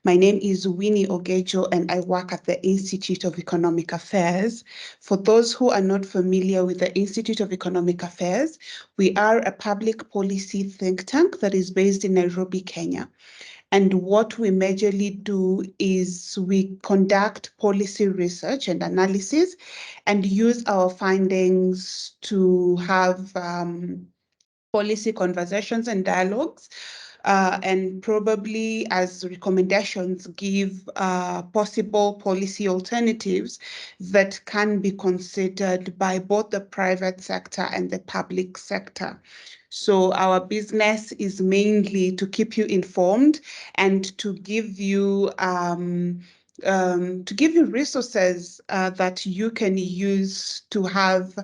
My name is Winnie Ogejo, and I work at the Institute of Economic Affairs. For those who are not familiar with the Institute of Economic Affairs, we are a public policy think tank that is based in Nairobi, Kenya. And what we majorly do is we conduct policy research and analysis and use our findings to have policy conversations and dialogues, and probably as recommendations give possible policy alternatives that can be considered by both the private sector and the public sector. So our business is mainly to keep you informed and to give you resources that you can use to have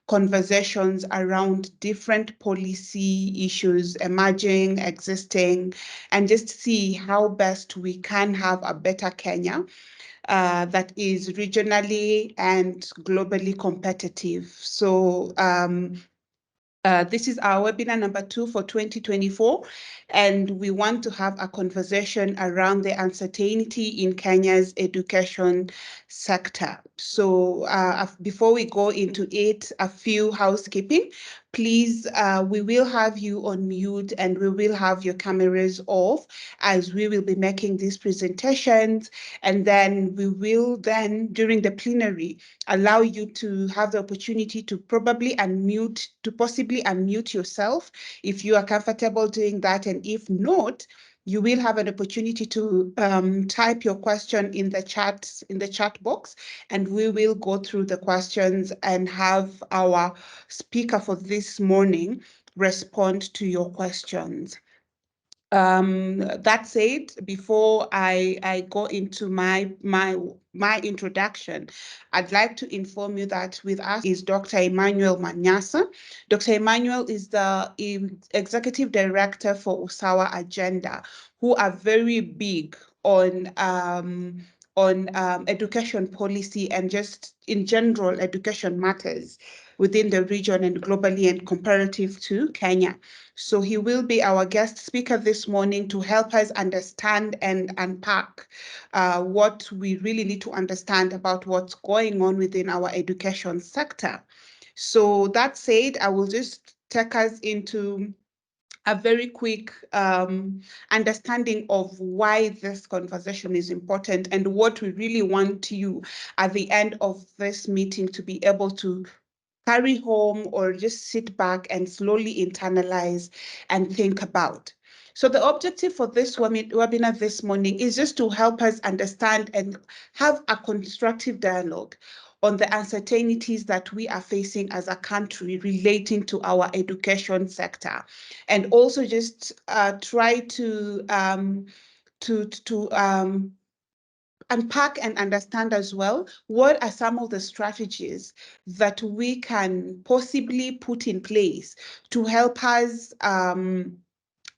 conversations around different policy issues emerging, existing, and just see how best we can have a better Kenya that is regionally and globally competitive. So this is our webinar number 2 for 2024, and we want to have a conversation around the uncertainty in Kenya's education sector. So before we go into it, a few housekeeping. Please, we will have you on mute and we will have your cameras off as we will be making these presentations. And then we will then, during the plenary, allow you to have the opportunity to possibly unmute yourself if you are comfortable doing that. And if not, you will have an opportunity to type your question in the chat box, and we will go through the questions and have our speaker for this morning respond to your questions. That said, before I go into my introduction, I'd like to inform you that with us is Dr. Emmanuel Manyasa. Dr. Emmanuel is the Executive Director for Usawa Agenda, who are very big on education policy and just in general education matters within the region and globally and comparative to Kenya. So he will be our guest speaker this morning to help us understand and unpack what we really need to understand about what's going on within our education sector. So that said, I will just take us into a very quick understanding of why this conversation is important and what we really want you at the end of this meeting to be able to carry home or just sit back and slowly internalize and think about. So the objective for this webinar this morning is just to help us understand and have a constructive dialogue on the uncertainties that we are facing as a country relating to our education sector, and also just try to unpack and understand as well what are some of the strategies that we can possibly put in place to help us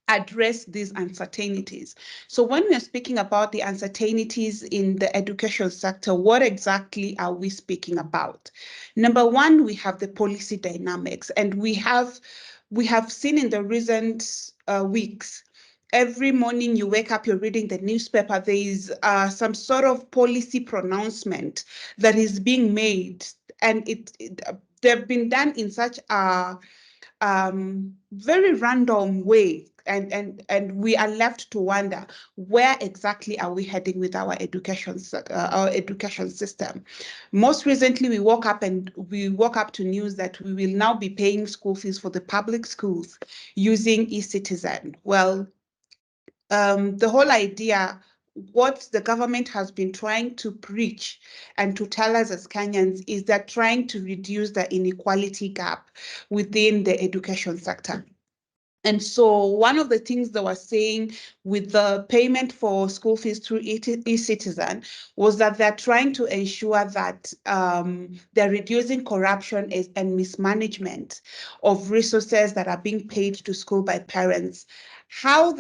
address these uncertainties. So when we're speaking about the uncertainties in the education sector, what exactly are we speaking about? Number one, we have the policy dynamics, and we have seen in the recent weeks, every morning you wake up, you're reading the newspaper, there is some sort of policy pronouncement that is being made, and they've been done in such a very random way, and we are left to wonder, where exactly are we heading with our education system? Most recently, we woke up to news that we will now be paying school fees for the public schools using eCitizen. Well, the whole idea, what the government has been trying to preach and to tell us as Kenyans, is that trying to reduce the inequality gap within the education sector. And so one of the things they were saying with the payment for school fees through eCitizen was that they're trying to ensure that they're reducing corruption and mismanagement of resources that are being paid to school by parents How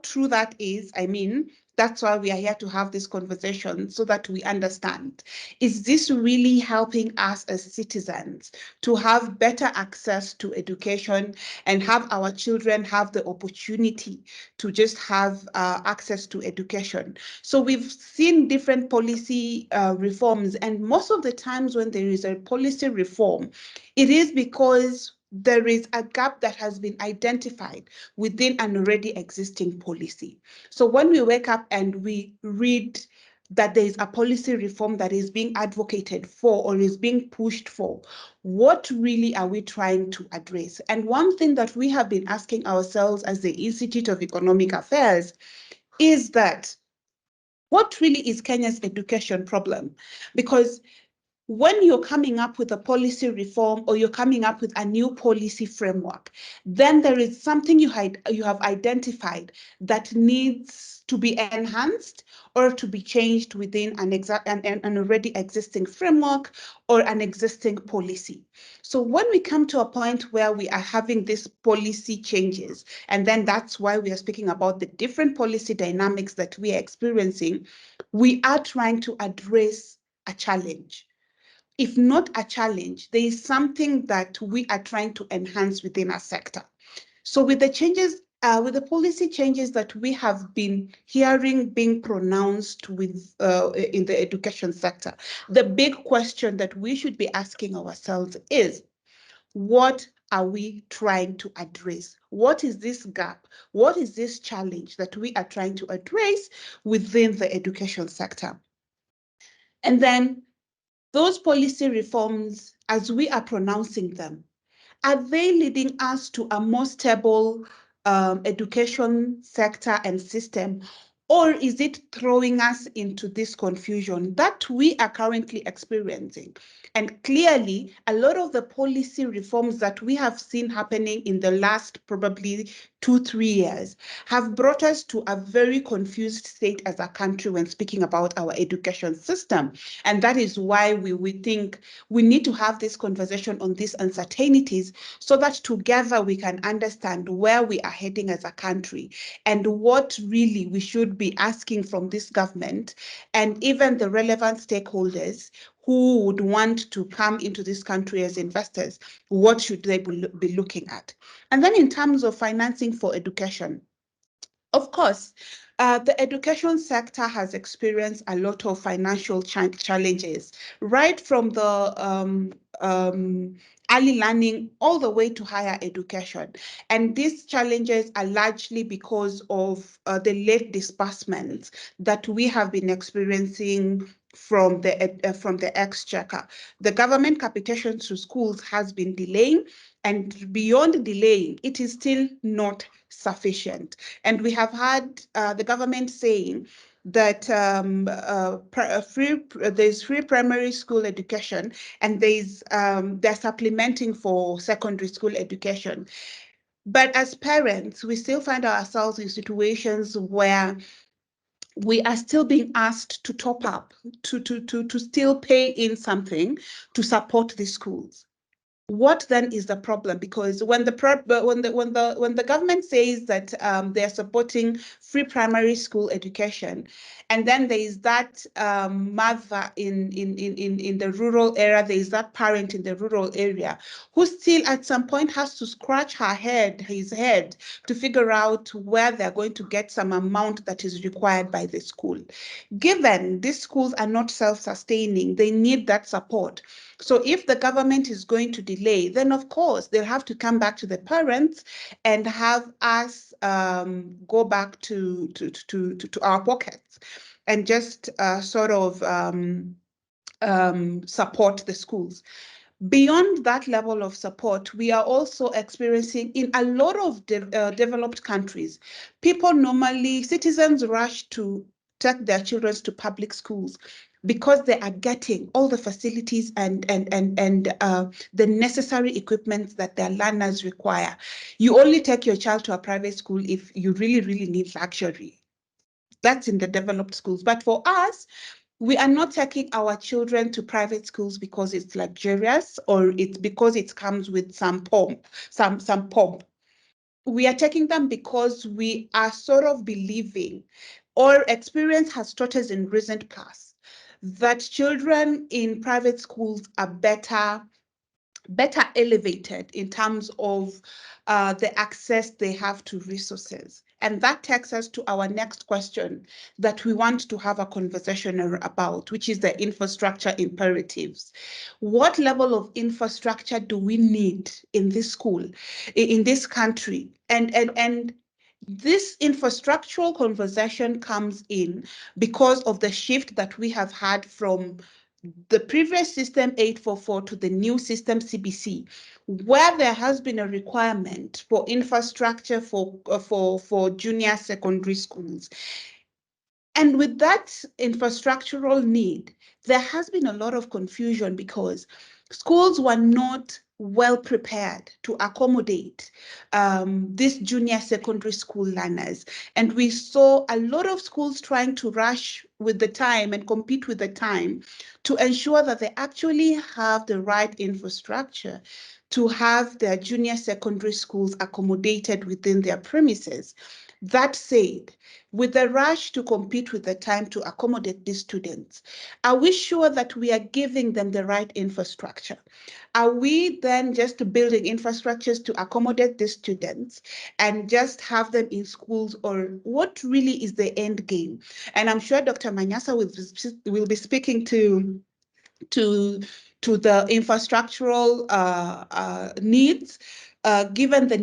true that is, I mean, that's why we are here to have this conversation so that we understand. Is this really helping us as citizens to have better access to education and have our children have the opportunity to just have access to education? So we've seen different policy reforms, and most of the times when there is a policy reform, it is because there is a gap that has been identified within an already existing policy. So when we wake up and we read that there is a policy reform that is being advocated for or is being pushed for, what really are we trying to address? And one thing that we have been asking ourselves as the Institute of Economic Affairs is that what really is Kenya's education problem? Because when you're coming up with a policy reform or you're coming up with a new policy framework, then there is something you have identified that needs to be enhanced or to be changed within an already existing framework or an existing policy. So when we come to a point where we are having these policy changes, and then that's why we are speaking about the different policy dynamics that we are experiencing, we are trying to address a challenge. If not a challenge, there is something that we are trying to enhance within our sector. So with the changes, with the policy changes that we have been hearing being pronounced in the education sector, the big question that we should be asking ourselves is, what are we trying to address? What is this gap? What is this challenge that we are trying to address within the education sector? And then those policy reforms, as we are pronouncing them, are they leading us to a more stable education sector and system? Or is it throwing us into this confusion that we are currently experiencing? And clearly, a lot of the policy reforms that we have seen happening in the last probably 2, 3 years have brought us to a very confused state as a country when speaking about our education system. And that is why we think we need to have this conversation on these uncertainties so that together we can understand where we are heading as a country and what really we should be asking from this government and even the relevant stakeholders who would want to come into this country as investors, what should they be looking at? And then in terms of financing for education, of course, the education sector has experienced a lot of financial challenges, right from the early learning all the way to higher education. And these challenges are largely because of the late disbursements that we have been experiencing from the exchequer. The government capitation to schools has been delaying, and beyond delaying, it is still not sufficient. And we have had the government saying that there's free primary school education and they're supplementing for secondary school education. But as parents, we still find ourselves in situations where we are still being asked to top up, to still pay in something to support the schools. What then is the problem? Because when the government says that they're supporting free primary school education, and then there is that mother in the rural area, there is that parent in the rural area who still at some point has to scratch his head to figure out where they're going to get some amount that is required by the school. Given these schools are not self-sustaining, they need that support. So if the government is going to delay, then of course they'll have to come back to the parents and have us go back to our pockets and just sort of support the schools. Beyond that level of support, we are also experiencing in a lot of developed countries, citizens rush to take their children to public schools because they are getting all the facilities and the necessary equipment that their learners require. You only take your child to a private school if you really, really need luxury. That's in the developed schools. But for us, we are not taking our children to private schools because it's luxurious or it's because it comes with some pomp. we are taking them because we are sort of believing, or experience has taught us in recent past, that children in private schools are better elevated in terms of the access they have to resources. And that takes us to our next question that we want to have a conversation about, which is the infrastructure imperatives. What level of infrastructure do we need in this school, in this country? And this infrastructural conversation comes in because of the shift that we have had from the previous system 844 to the new system CBC, where there has been a requirement for infrastructure for junior secondary schools. And with that infrastructural need, there has been a lot of confusion because schools were not well prepared to accommodate these junior secondary school learners. And we saw a lot of schools trying to rush with the time and compete with the time to ensure that they actually have the right infrastructure to have their junior secondary schools accommodated within their premises. That said, with the rush to compete with the time to accommodate these students, are we sure that we are giving them the right infrastructure? Are we then just building infrastructures to accommodate these students and just have them in schools, or what really is the end game? And I'm sure Dr. Manyasa will be speaking to to the infrastructural needs, given the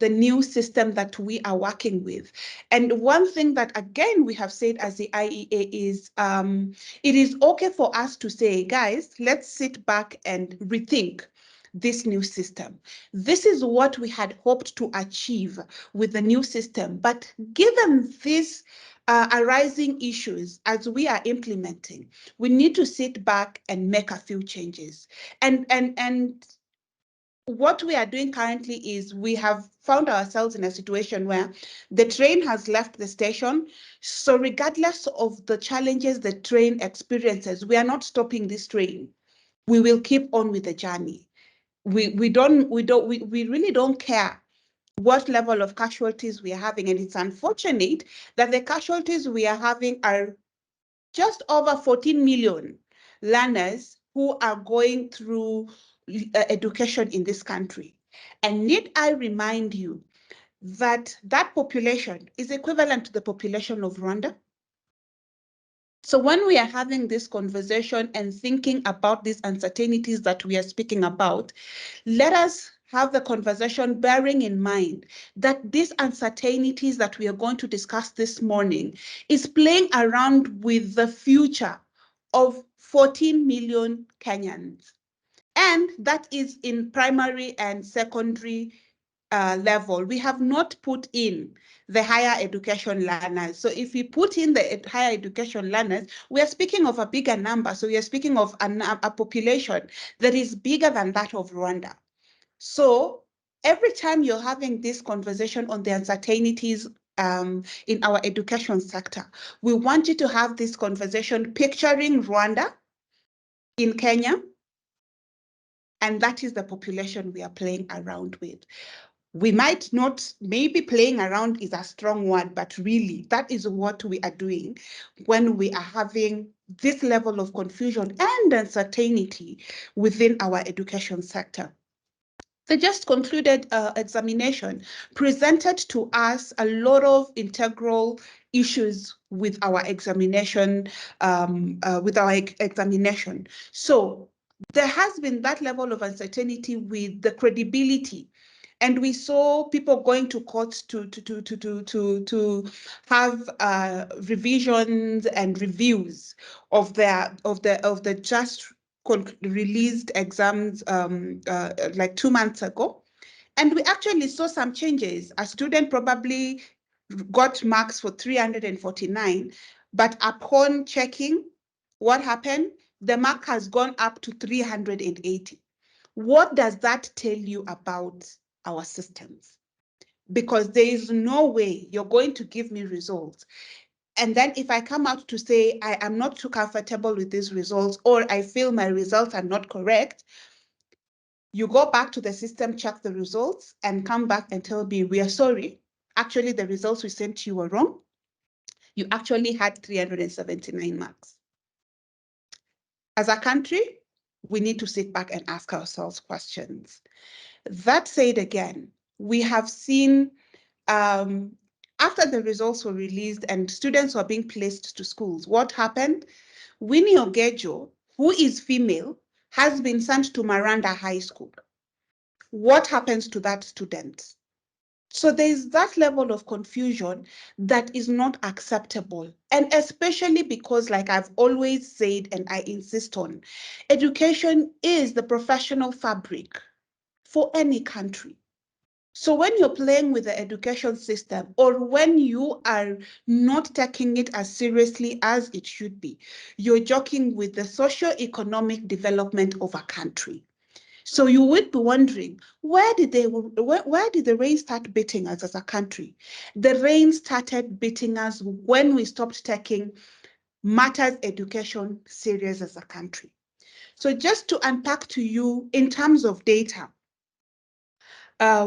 new system that we are working with. And one thing that again we have said as the IEA is it is okay for us to say, guys, let's sit back and rethink this new system. This is what we had hoped to achieve with the new system, but given these arising issues as we are implementing, we need to sit back and make a few changes. And what we are doing currently is we have found ourselves in a situation where the train has left the station. So regardless of the challenges the train experiences, we are not stopping this train. We will keep on with the journey. We really don't care what level of casualties we are having. And it's unfortunate that the casualties we are having are just over 14 million learners who are going through education in this country. And need I remind you that that population is equivalent to the population of Rwanda? So when we are having this conversation and thinking about these uncertainties that we are speaking about, let us have the conversation bearing in mind that these uncertainties that we are going to discuss this morning is playing around with the future of 14 million Kenyans. And that is in primary and secondary level. We have not put in the higher education learners. So if we put in the higher education learners, we are speaking of a bigger number. So we are speaking of a population that is bigger than that of Rwanda. So every time you're having this conversation on the uncertainties in our education sector, we want you to have this conversation picturing Rwanda in Kenya, and that is the population we are playing around with. We might not, maybe playing around is a strong word, but really that is what we are doing when we are having this level of confusion and uncertainty within our education sector. The just concluded examination presented to us a lot of integral issues with our examination, So there has been that level of uncertainty with the credibility, and we saw people going to courts to have revisions and reviews of the just released exams like 2 months ago. And we actually saw some changes. A student probably got marks for 349, but upon checking what happened, the mark has gone up to 380. What does that tell you about our systems? Because there is no way you're going to give me results. And then if I come out to say I am not too comfortable with these results, or I feel my results are not correct, You go back to the system, check the results, and come back and tell me, we are sorry. Actually, the results we sent to you were wrong. You actually had 379 marks. As a country, we need to sit back and ask ourselves questions. That said, again, we have seen after the results were released and students were being placed to schools, what happened? Winnie Ogejo, who is female, has been sent to Miranda High School. What happens to that student? So there's that level of confusion that is not acceptable. And especially because, like I've always said, and I insist on, education is the professional fabric for any country. So when you're playing with the education system, or when you are not taking it as seriously as it should be, you're joking with the socio-economic development of a country. So you would be wondering, where did the rain start beating us as a country? The rain started beating us when we stopped taking matters education serious as a country. So just to unpack to you in terms of data,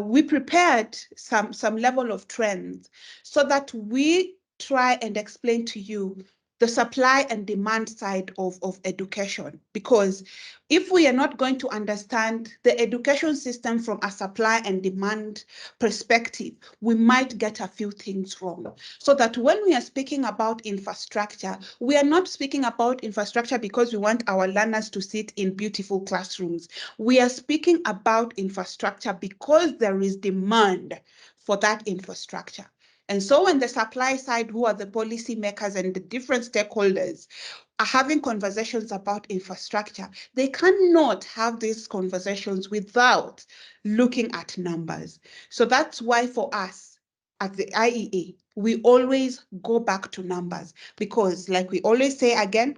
we prepared some level of trends so that we try and explain to you the supply and demand side of education. Because if we are not going to understand the education system from a supply and demand perspective, we might get a few things wrong. So that when we are speaking about infrastructure, we are not speaking about infrastructure because we want our learners to sit in beautiful classrooms. We are speaking about infrastructure because there is demand for that infrastructure. And so when the supply side, who are the policy makers and the different stakeholders, are having conversations about infrastructure, they cannot have these conversations without looking at numbers. So that's why for us at the IEA, we always go back to numbers because, like we always say again,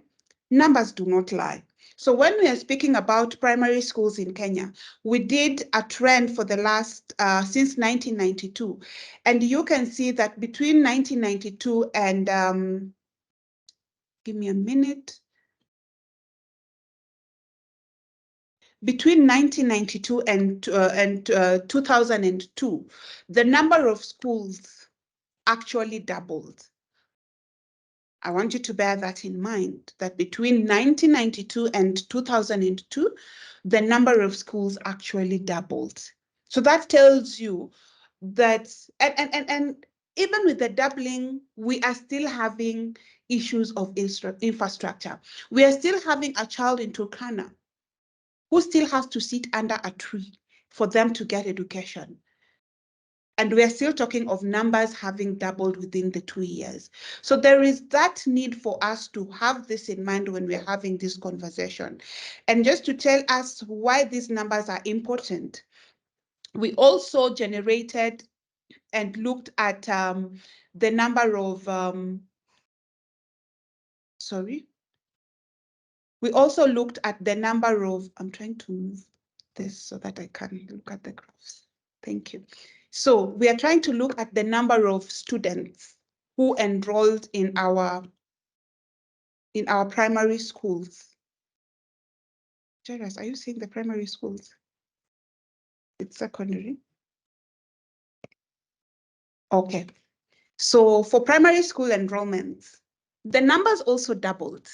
numbers do not lie. So when we are speaking about primary schools in Kenya, we did a trend for the last, since 1992. And you can see that between 1992 and, give me a minute, between 1992 and 2002, the number of schools actually doubled. I want you to bear that in mind, that between 1992 and 2002, the number of schools actually doubled. So that tells you that, and even with the doubling, we are still having issues of infrastructure. We are still having a child in Turkana who still has to sit under a tree for them to get education. And we are still talking of numbers having doubled within the 2 years. So there is that need for us to have this in mind when we're having this conversation. And just to tell us why these numbers are important, we also generated and looked at the number of, we also looked at the number of, I'm trying to move this so that I can look at the graphs. Thank you. So we are trying to look at the number of students who enrolled in our primary schools. Jairus, are you seeing the primary schools? It's secondary. Okay. So for primary school enrollments, the numbers also doubled.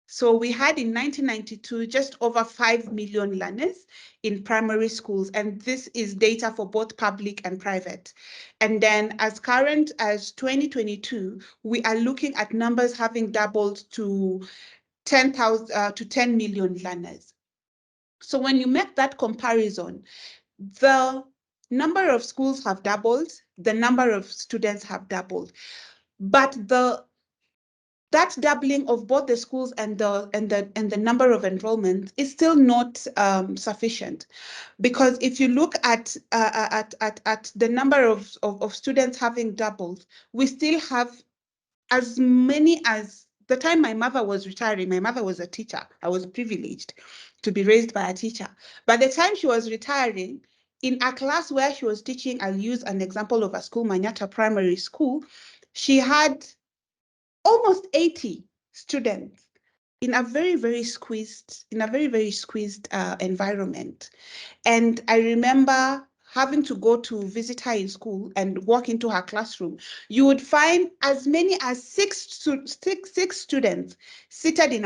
So we had in 1992 just over 5 million learners in primary schools, and this is data for both public and private. And then as current as 2022, we are looking at numbers having doubled to 10 million learners. So when you make that comparison, the number of schools have doubled, the number of students have doubled, but that doubling of both the schools and the number of enrollment is still not sufficient, because if you look at the number of students having doubled, we still have as many as the time my mother was retiring. My mother was a teacher. I was privileged to be raised by a teacher. By the time she was retiring, in a class where she was teaching, I'll use an example of a school, Manyata Primary School, she had almost 80 students. in a very squeezed environment. And I remember having to go to visit her in school and walk into her classroom. You would find as many as six students seated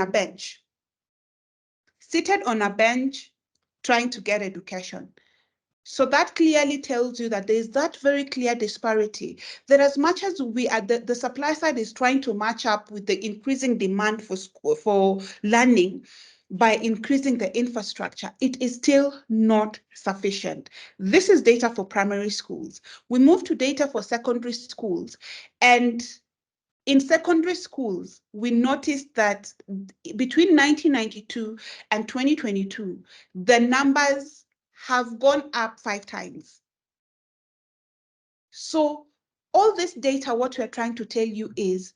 on a bench trying to get education. So that clearly tells you that there's that very clear disparity, that as much as we are, the supply side is trying to match up with the increasing demand for learning by increasing the infrastructure, it is still not sufficient. This is data for primary schools. We move to data for secondary schools, and in secondary schools, we noticed that between 1992 and 2022, the numbers have gone up 5 times. So all this data, what we're trying to tell you is,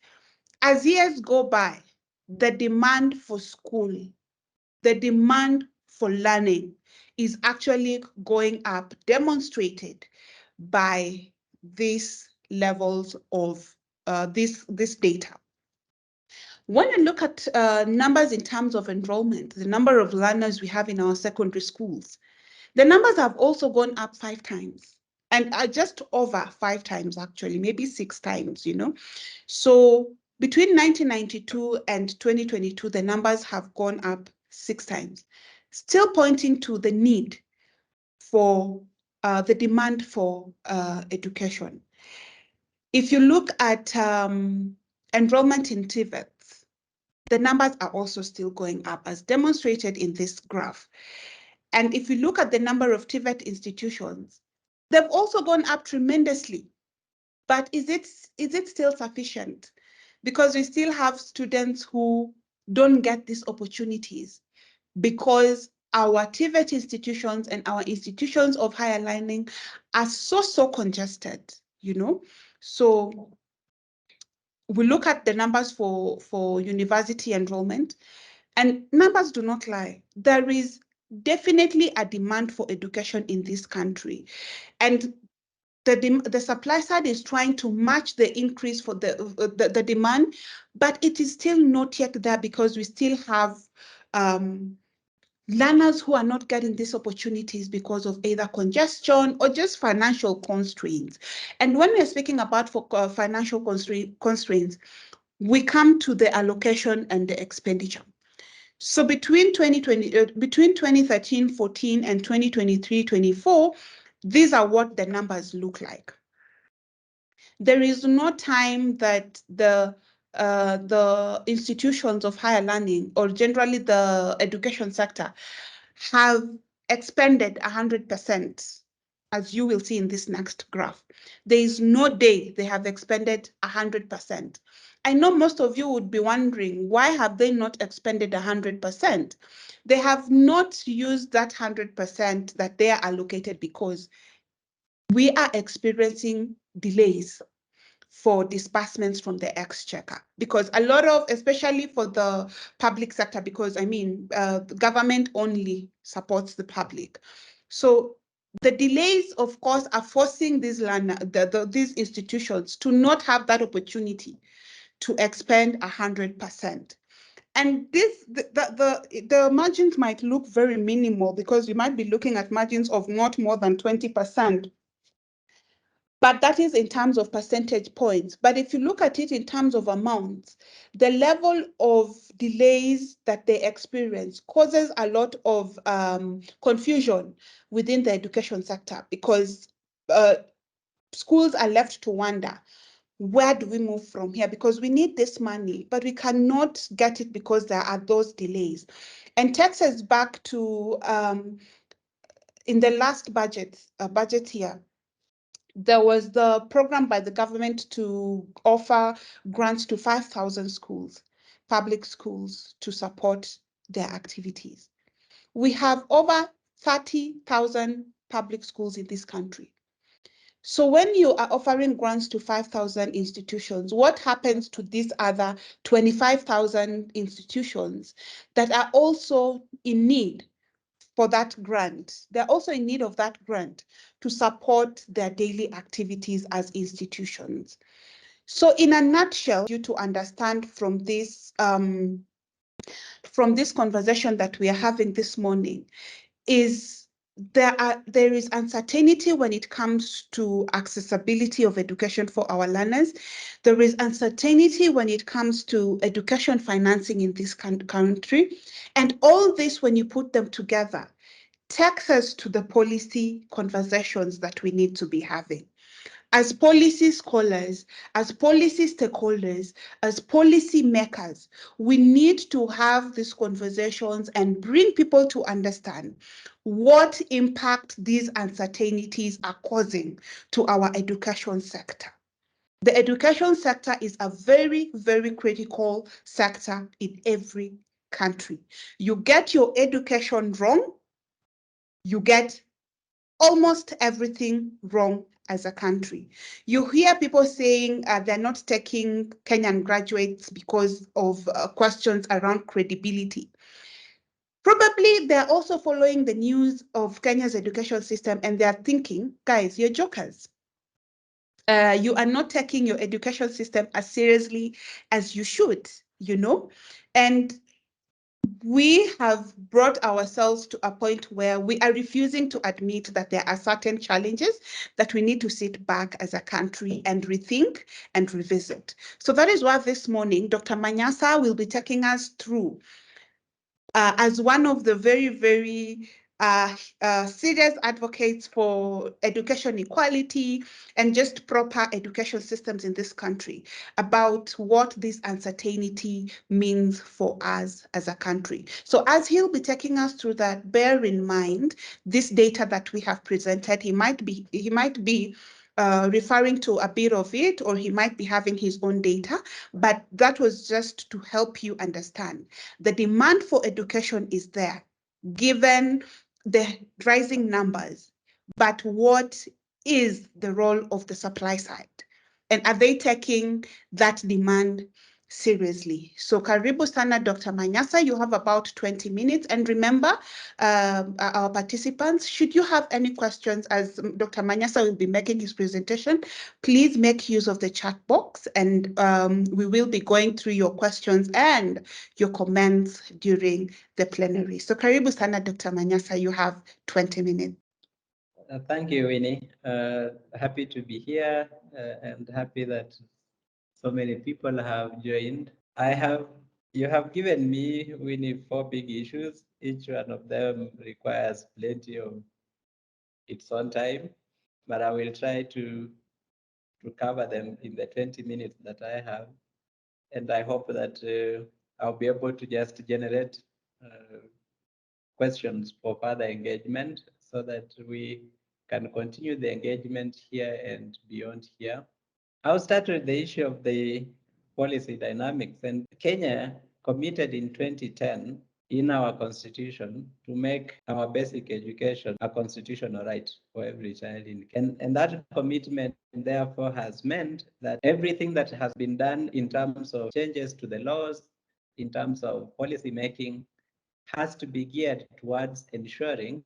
as years go by, the demand for school, the demand for learning is actually going up, demonstrated by these levels of this data. When you look at numbers in terms of enrollment, the number of learners we have in our secondary schools, the numbers have also gone up 5 times, and are just over 5 times, actually, maybe 6 times, you know. So between 1992 and 2022, the numbers have gone up 6 times, still pointing to the need for the demand for education. If you look at enrollment in TVET, the numbers are also still going up, as demonstrated in this graph. And if you look at the number of TVET institutions, they've also gone up tremendously. But is it still sufficient? Because we still have students who don't get these opportunities because our TVET institutions and our institutions of higher learning are so congested, you know? So we look at the numbers for university enrollment, and numbers do not lie. There is definitely a demand for education in this country. And the supply side is trying to match the increase for the demand, but it is still not yet there because we still have learners who are not getting these opportunities because of either congestion or just financial constraints. And when we're speaking about financial constraints, we come to the allocation and the expenditure. So between 2013-14 and 2023-24, these are what the numbers look like. There is no time that the institutions of higher learning, or generally the education sector, have expended 100%, as you will see in this next graph. There is no day they have expended 100%. I know most of you would be wondering, why have they not expended 100%? They have not used that 100% that they are allocated because we are experiencing delays for disbursements from the exchequer, because a lot of, especially for the public sector, because I mean, the government only supports the public. So the delays, of course, are forcing these these institutions to not have that opportunity to expend 100%. And the margins might look very minimal because you might be looking at margins of not more than 20%. But that is in terms of percentage points. But if you look at it in terms of amounts, the level of delays that they experience causes a lot of confusion within the education sector, because schools are left to wonder, where do we move from here? Because we need this money, but we cannot get it because there are those delays. And takes us back to in the last budget year, there was the program by the government to offer grants to 5,000 schools, public schools, to support their activities. We have over 30,000 public schools in this country. So when you are offering grants to 5,000 institutions, what happens to these other 25,000 institutions that are also in need for that grant? They're also in need of that grant to support their daily activities as institutions. So in a nutshell, you to understand from this from this conversation that we are having this morning is there is uncertainty when it comes to accessibility of education for our learners. There is uncertainty when it comes to education financing in this country. And all this, when you put them together, takes us to the policy conversations that we need to be having. As policy scholars, as policy stakeholders, as policy makers, we need to have these conversations and bring people to understand what impact these uncertainties are causing to our education sector. The education sector is a very, very critical sector in every country. You get your education wrong, you get almost everything wrong as a country. You hear people saying they're not taking Kenyan graduates because of questions around credibility. Probably they're also following the news of Kenya's education system and they're thinking, guys, you're jokers. You are not taking your education system as seriously as you should, you know? And we have brought ourselves to a point where we are refusing to admit that there are certain challenges that we need to sit back as a country and rethink and revisit. So that is why this morning, Dr. Manyasa will be taking us through as one of the very, very serious advocates for education equality and just proper education systems in this country, about what this uncertainty means for us as a country. So as he'll be taking us through that, bear in mind this data that we have presented. He might be referring to a bit of it, or he might be having his own data, but that was just to help you understand. The demand for education is there, given the rising numbers, but what is the role of the supply side? And are they taking that demand seriously? So karibu sana, Dr. Manyasa, you have about 20 minutes. And remember, our participants, should you have any questions as Dr. Manyasa will be making his presentation, please make use of the chat box and we will be going through your questions and your comments during the plenary. So karibu sana, Dr. Manyasa, you have 20 minutes. Thank you, Winnie. Happy to be here and happy that so many people have joined. You have given me, Winnie, four big issues. Each one of them requires plenty of its own time, but I will try to cover them in the 20 minutes that I have. And I hope that I'll be able to just generate questions for further engagement so that we can continue the engagement here and beyond here. I'll start with the issue of the policy dynamics. And Kenya committed in 2010 in our constitution to make our basic education a constitutional right for every child in Kenya. And that commitment therefore has meant that everything that has been done in terms of changes to the laws, in terms of policy making, has to be geared towards ensuring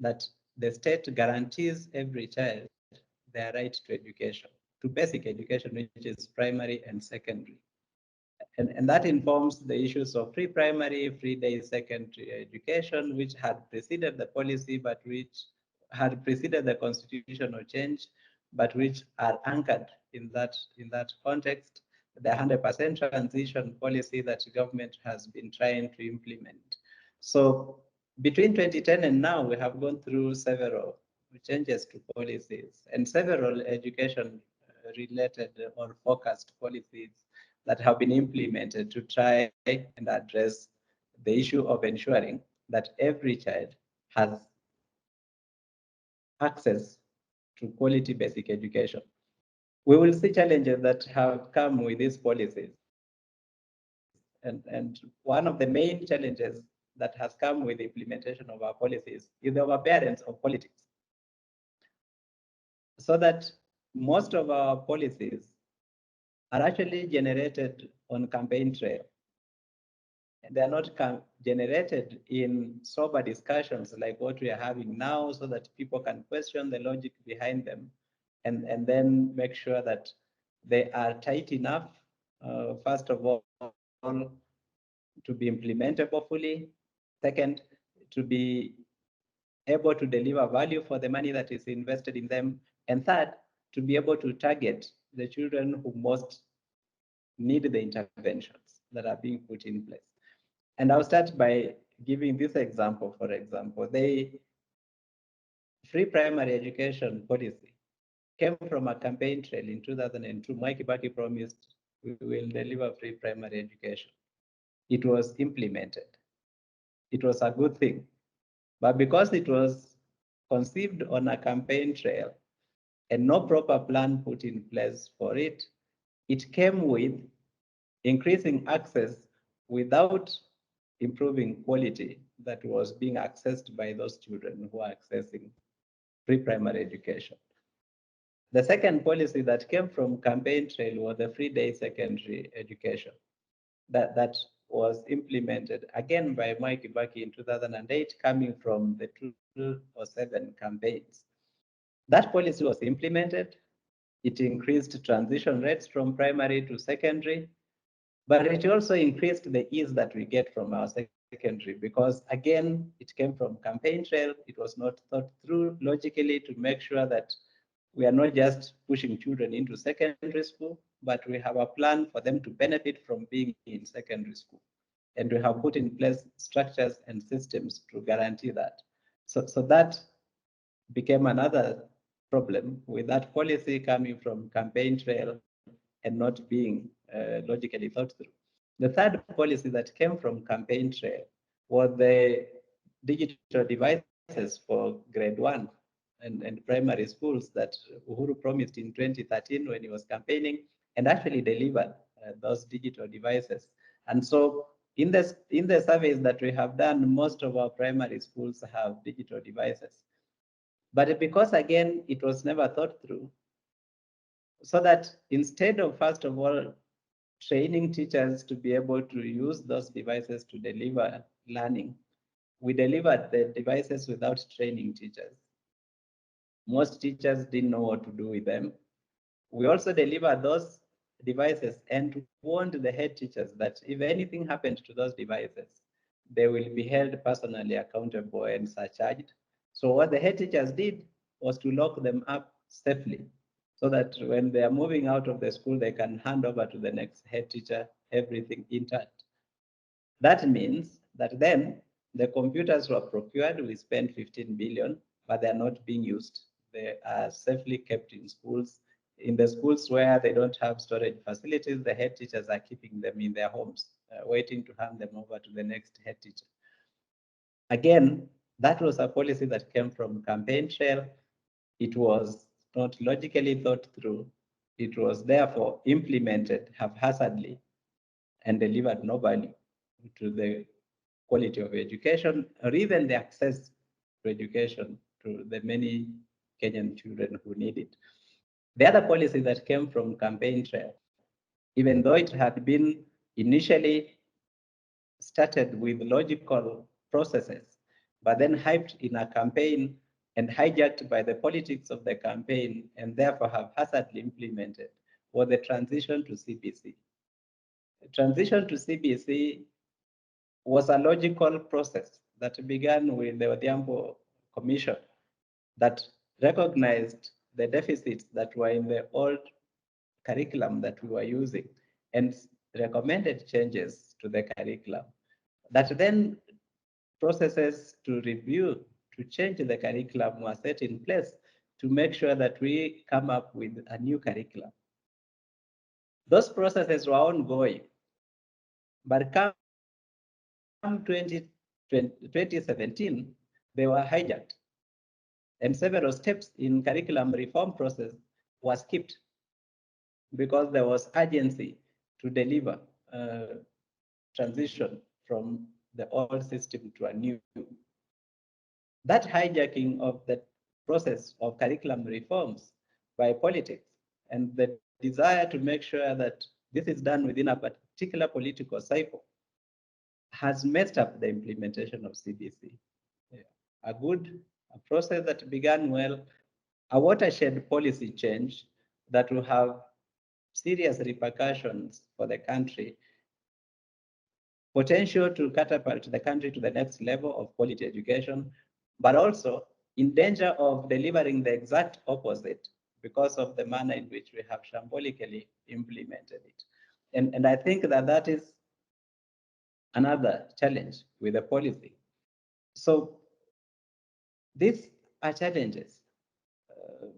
that the state guarantees every child their right to education, to basic education, which is primary and secondary. And that informs the issues of free primary, free day secondary education, which had preceded the policy, but which had preceded the constitutional change, but which are anchored in that context, the 100% transition policy that the government has been trying to implement. So between 2010 and now, we have gone through several changes to policies and several education related or focused policies that have been implemented to try and address the issue of ensuring that every child has access to quality basic education. We will see challenges that have come with these policies. And one of the main challenges that has come with the implementation of our policies is the overbearance of politics. So that most of our policies are actually generated on campaign trail. They are not generated in sober discussions like what we are having now, so that people can question the logic behind them and then make sure that they are tight enough, first of all, to be implementable fully. Second, to be able to deliver value for the money that is invested in them. And third, to be able to target the children who most need the interventions that are being put in place. And I'll start by giving this example. For example, the free primary education policy came from a campaign trail in 2002. Mike Kibaki promised we will deliver free primary education. It was implemented. It was a good thing. But because it was conceived on a campaign trail and no proper plan put in place for it, it came with increasing access without improving quality that was being accessed by those children who are accessing pre-primary education. The second policy that came from campaign trail was the free day secondary education that was implemented again by Mike Kibaki in 2008, coming from the 2007 campaigns. That policy was implemented. It increased transition rates from primary to secondary, but it also increased the ease that we get from our secondary because, again, it came from campaign trail. It was not thought through logically to make sure that we are not just pushing children into secondary school, but we have a plan for them to benefit from being in secondary school. And we have put in place structures and systems to guarantee that. So that became another problem with that policy coming from campaign trail and not being logically thought through. The third policy that came from campaign trail was the digital devices for grade one and primary schools that Uhuru promised in 2013 when he was campaigning and actually delivered those digital devices. And so in the surveys that we have done, most of our primary schools have digital devices. But because, again, it was never thought through, so that instead of, first of all, training teachers to be able to use those devices to deliver learning, we delivered the devices without training teachers. Most teachers didn't know what to do with them. We also delivered those devices and warned the head teachers that if anything happened to those devices, they will be held personally accountable and surcharged. So what the head teachers did was to lock them up safely so that when they are moving out of the school, they can hand over to the next head teacher everything intact. That means that then the computers were procured, we spent 15 billion, but they're not being used. They are safely kept in schools. In the schools where they don't have storage facilities, the head teachers are keeping them in their homes, waiting to hand them over to the next head teacher. Again, that was a policy that came from campaign trail. It was not logically thought through. It was therefore implemented haphazardly and delivered no value to the quality of education or even the access to education to the many Kenyan children who need it. The other policy that came from campaign trail, even though it had been initially started with logical processes, but then hyped in a campaign and hijacked by the politics of the campaign and therefore haphazardly implemented, was the transition to CBC. The transition to CBC was a logical process that began with the Odhiambo Commission that recognized the deficits that were in the old curriculum that we were using and recommended changes to the curriculum. That then processes to review, to change the curriculum were set in place to make sure that we come up with a new curriculum. Those processes were ongoing, but come 2017, they were hijacked. And several steps in curriculum reform process were skipped because there was urgency to deliver transition from the old system to a new. That hijacking of the process of curriculum reforms by politics and the desire to make sure that this is done within a particular political cycle has messed up the implementation of CBC. Yeah. A process that began well, a watershed policy change that will have serious repercussions for the country potential to catapult the country to the next level of quality education, but also in danger of delivering the exact opposite because of the manner in which we have shambolically implemented it. And I think that that is another challenge with the policy. So these are challenges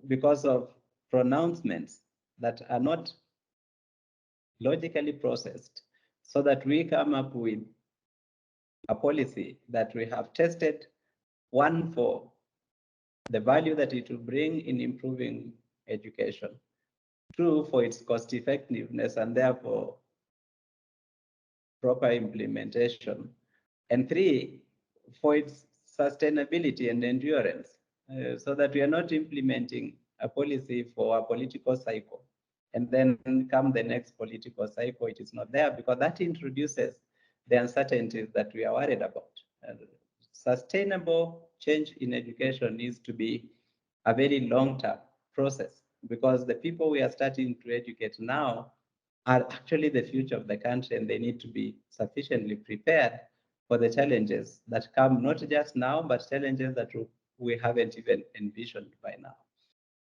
because of pronouncements that are not logically processed, so that we come up with a policy that we have tested, one, for the value that it will bring in improving education, two, for its cost effectiveness and therefore proper implementation, and three, for its sustainability and endurance, so that we are not implementing a policy for a political cycle and then come the next political cycle, it is not there, because that introduces the uncertainties that we are worried about. Sustainable change in education needs to be a very long-term process, because the people we are starting to educate now are actually the future of the country, and they need to be sufficiently prepared for the challenges that come not just now, but challenges that we haven't even envisioned by now.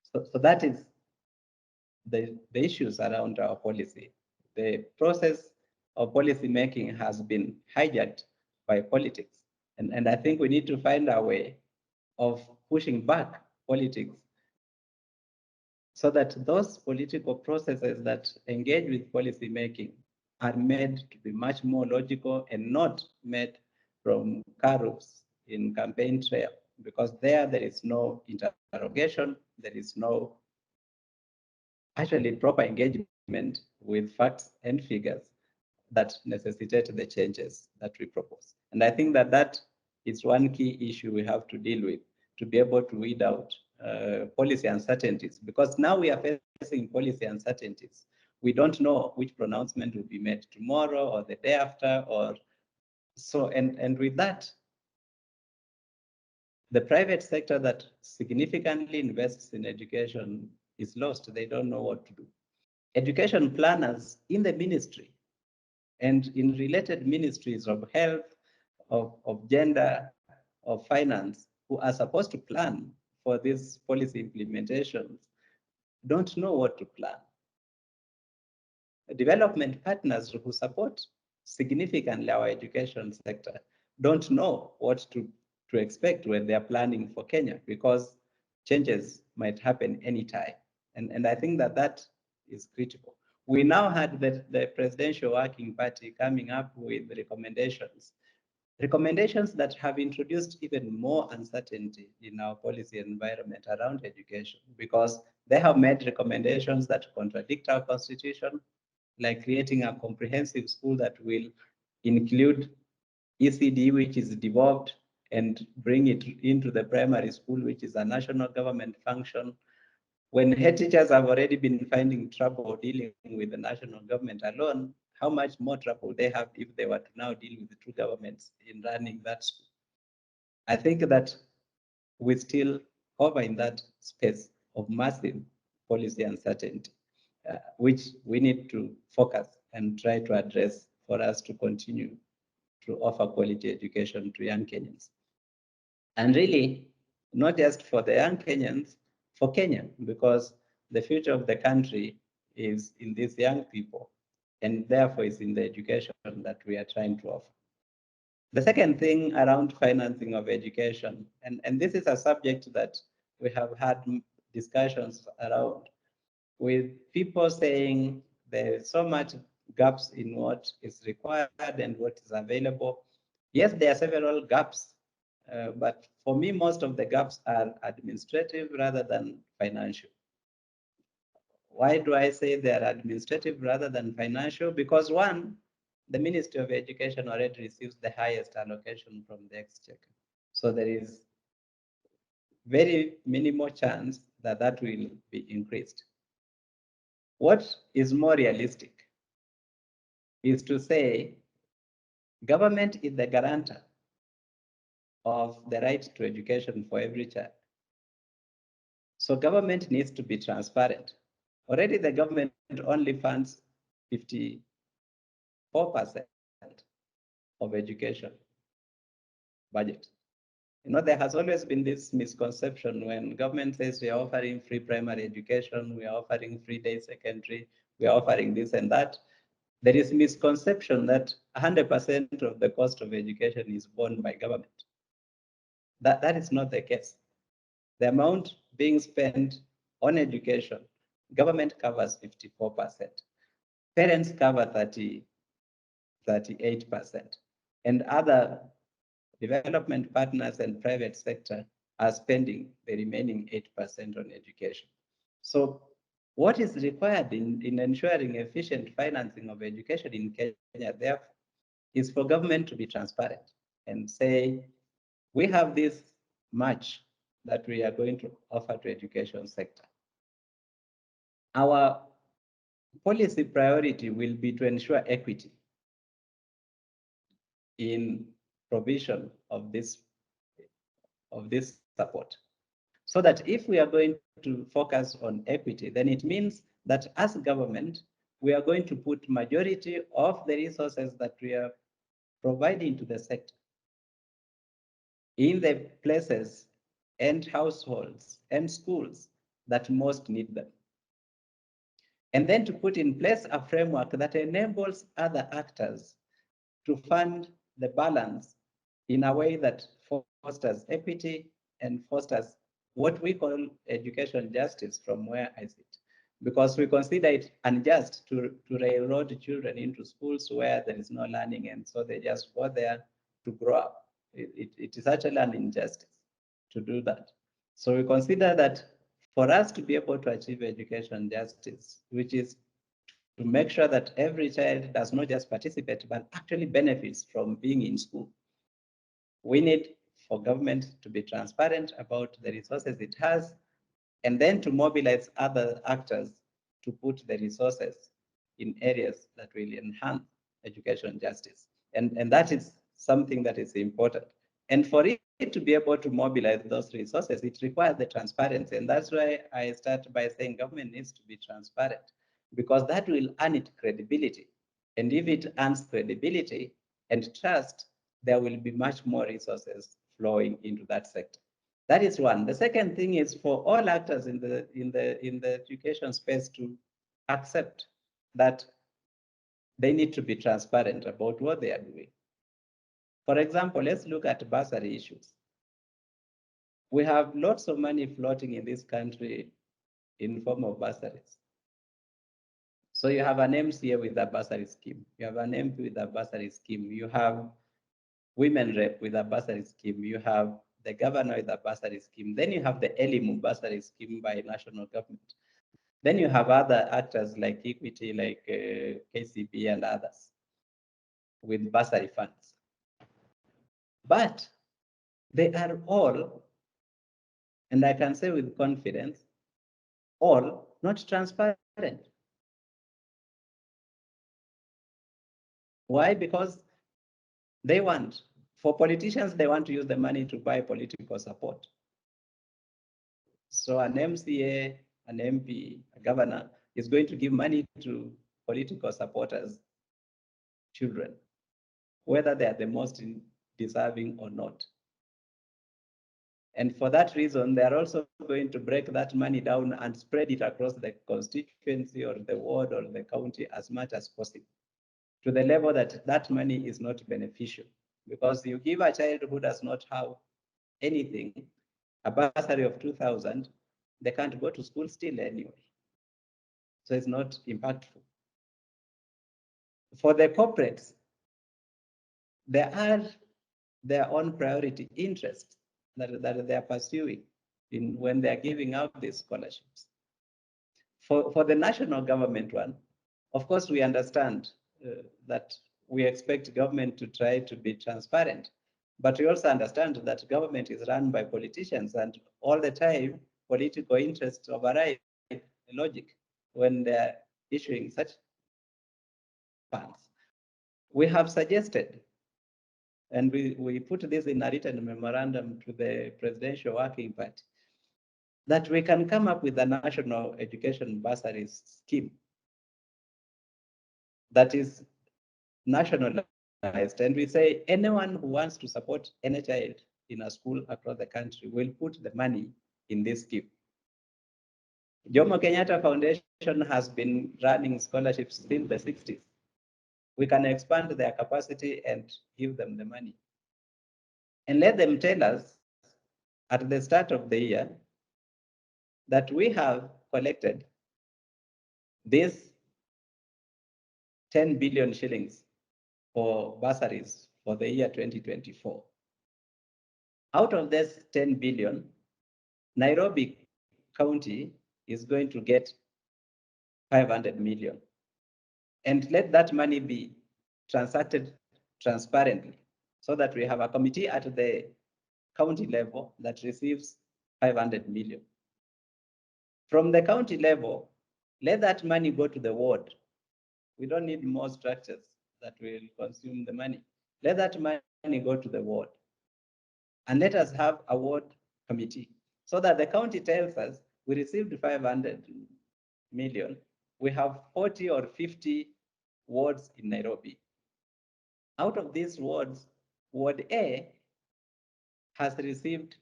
So that is the issues around our policy. The process of policy making has been hijacked by politics. And I think we need to find a way of pushing back politics so that those political processes that engage with policy making are made to be much more logical and not made from carrots in campaign trail, because there is no interrogation, there is no actually proper engagement with facts and figures that necessitate the changes that we propose. And I think that that is one key issue we have to deal with, to be able to weed out policy uncertainties, because now we are facing policy uncertainties. We don't know which pronouncement will be made tomorrow or the day after, or so. And with that, the private sector that significantly invests in education is lost. They don't know what to do. Education planners in the ministry and in related ministries of health, of gender, of finance, who are supposed to plan for these policy implementations, don't know what to plan. Development partners who support significantly our education sector don't know what to expect when they are planning for Kenya, because changes might happen anytime. And I think that that is critical. We now had the Presidential Working Party coming up with recommendations that have introduced even more uncertainty in our policy environment around education, because they have made recommendations that contradict our constitution, like creating a comprehensive school that will include ECD, which is devolved, and bring it into the primary school, which is a national government function. When head teachers have already been finding trouble dealing with the national government alone, how much more trouble they have if they were to now deal with the two governments in running that school? I think that we still hover in that space of massive policy uncertainty, which we need to focus and try to address for us to continue to offer quality education to young Kenyans. And really, not just for the young Kenyans, for Kenya, because the future of the country is in these young people, and therefore is in the education that we are trying to offer. The second thing around financing of education, and this is a subject that we have had discussions around, with people saying there's so much gaps in what is required and what is available. Yes, there are several gaps, but for me, most of the gaps are administrative rather than financial. Why do I say they are administrative rather than financial? Because one, the Ministry of Education already receives the highest allocation from the exchequer. So there is very minimal chance that that will be increased. What is more realistic is to say government is the guarantor of the right to education for every child. So government needs to be transparent. Already the government only funds 54%. of education budget. There has always been this misconception when government says we are offering free primary education, we are offering free day secondary, we are offering this and that. There is misconception that 100% of the cost of education is borne by government. That is not the case. The amount being spent on education, government covers 54%, parents cover 38%, and other development partners and private sector are spending the remaining 8% on education. So what is required in ensuring efficient financing of education in Kenya, therefore, is for government to be transparent and say, we have this much that we are going to offer to education sector. Our policy priority will be to ensure equity in provision of this support. So that if we are going to focus on equity, then it means that as government, we are going to put majority of the resources that we are providing to the sector in the places and households and schools that most need them. And then to put in place a framework that enables other actors to fund the balance in a way that fosters equity and fosters what we call education justice from where I sit. Because we consider it unjust to railroad children into schools where there is no learning, and so they just go there to grow up. It is actually an injustice to do that. So we consider that for us to be able to achieve education justice, which is to make sure that every child does not just participate, but actually benefits from being in school, we need for government to be transparent about the resources it has, and then to mobilize other actors to put the resources in areas that will enhance education justice. And that is something that is important. And for it to be able to mobilize those resources, it requires the transparency. And that's why I start by saying government needs to be transparent, because that will earn it credibility. And if it earns credibility and trust, there will be much more resources flowing into that sector. That is one. The second thing is for all actors in the education space to accept that they need to be transparent about what they are doing. For example, let's look at bursary issues. We have lots of money floating in this country in form of bursaries. So you have an MCA with a bursary scheme. You have an MP with a bursary scheme. You have women rep with a bursary scheme. You have the governor with a bursary scheme. Then you have the ELIMU bursary scheme by national government. Then you have other actors like Equity, like KCB and others with bursary funds. But they are all, and I can say with confidence, all not transparent. Why? Because for politicians, they want to use the money to buy political support. So an MCA, an MP, a governor is going to give money to political supporters' children, whether they are the most deserving or not. And for that reason, they are also going to break that money down and spread it across the constituency or the ward or the county as much as possible, to the level that that money is not beneficial. Because you give a child who does not have anything a bursary of 2,000, they can't go to school still anyway. So it's not impactful. For the corporates, there are their own priority interests that they are pursuing when they are giving out these scholarships. For the national government one, of course, we understand that we expect government to try to be transparent, but we also understand that government is run by politicians, and all the time, political interests override logic when they're issuing such funds. We have suggested, and we put this in a written memorandum to the Presidential Working Party, that we can come up with a national education bursaries scheme that is nationalized and we say anyone who wants to support any child in a school across the country will put the money in this scheme. Jomo Kenyatta Foundation has been running scholarships since the 60s. We can expand their capacity and give them the money. And let them tell us at the start of the year that we have collected this 10 billion shillings for bursaries for the year 2024. Out of this 10 billion, Nairobi County is going to get 500 million. And let that money be transacted transparently so that we have a committee at the county level that receives 500 million. From the county level, let that money go to the ward. We don't need more structures that will consume the money. Let that money go to the ward. And let us have a ward committee so that the county tells us we received 500 million. We have 40 or 50 wards in Nairobi. Out of these wards, Ward A has received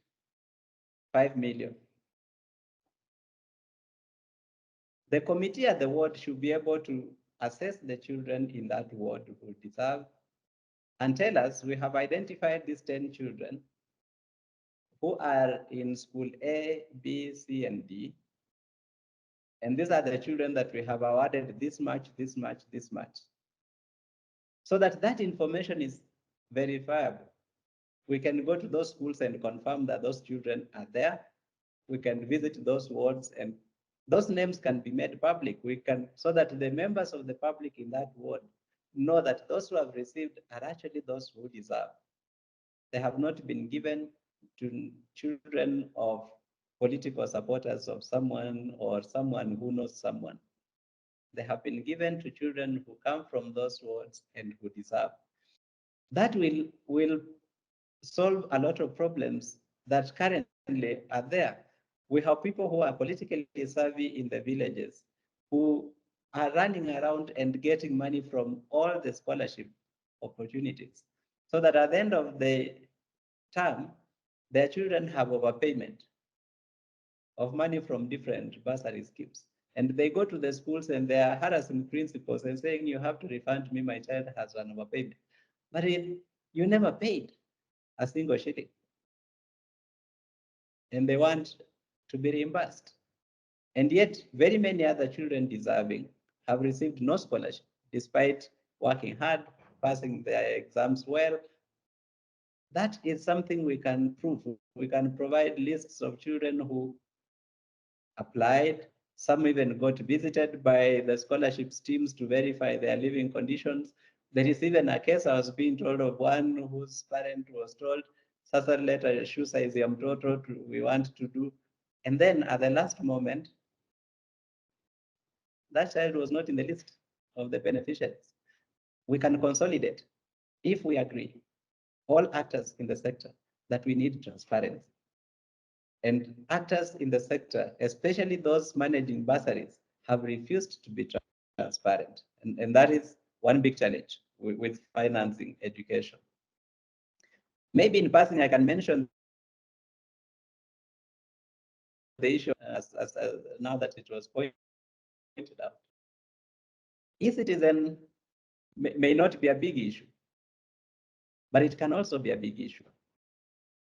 5 million. The committee at the ward should be able to assess the children in that ward who deserve and tell us we have identified these 10 children who are in school A, B, C, and D. And these are the children that we have awarded this much, this much, this much. So that that information is verifiable. We can go to those schools and confirm that those children are there. We can visit those wards and those names can be made public. We can, so that the members of the public in that ward know that those who have received are actually those who deserve. They have not been given to children of political supporters of someone or someone who knows someone. They have been given to children who come from those wards and who deserve. That will solve a lot of problems that currently are there. We have people who are politically savvy in the villages who are running around and getting money from all the scholarship opportunities, so that at the end of the term, their children have overpayment of money from different bursary schemes. And they go to the schools and they are harassing principals and saying, you have to refund me, my child has an overpayment. But you never paid a single shilling. And they want to be reimbursed. And yet, very many other children deserving have received no scholarship, despite working hard, passing their exams well. That is something we can prove. We can provide lists of children who applied. Some even got visited by the scholarship teams to verify their living conditions. There is even a case I was being told of one whose parent was told, Sasa leta shoe size ya mtoto we want to do. And then at the last moment, that child was not in the list of the beneficiaries. We can consolidate if we agree, all actors in the sector, that we need transparency. And actors in the sector, especially those managing bursaries, have refused to be transparent. And that is one big challenge with financing education. Maybe in passing, I can mention the issue as now that it was pointed out. E-citizen may not be a big issue, but it can also be a big issue.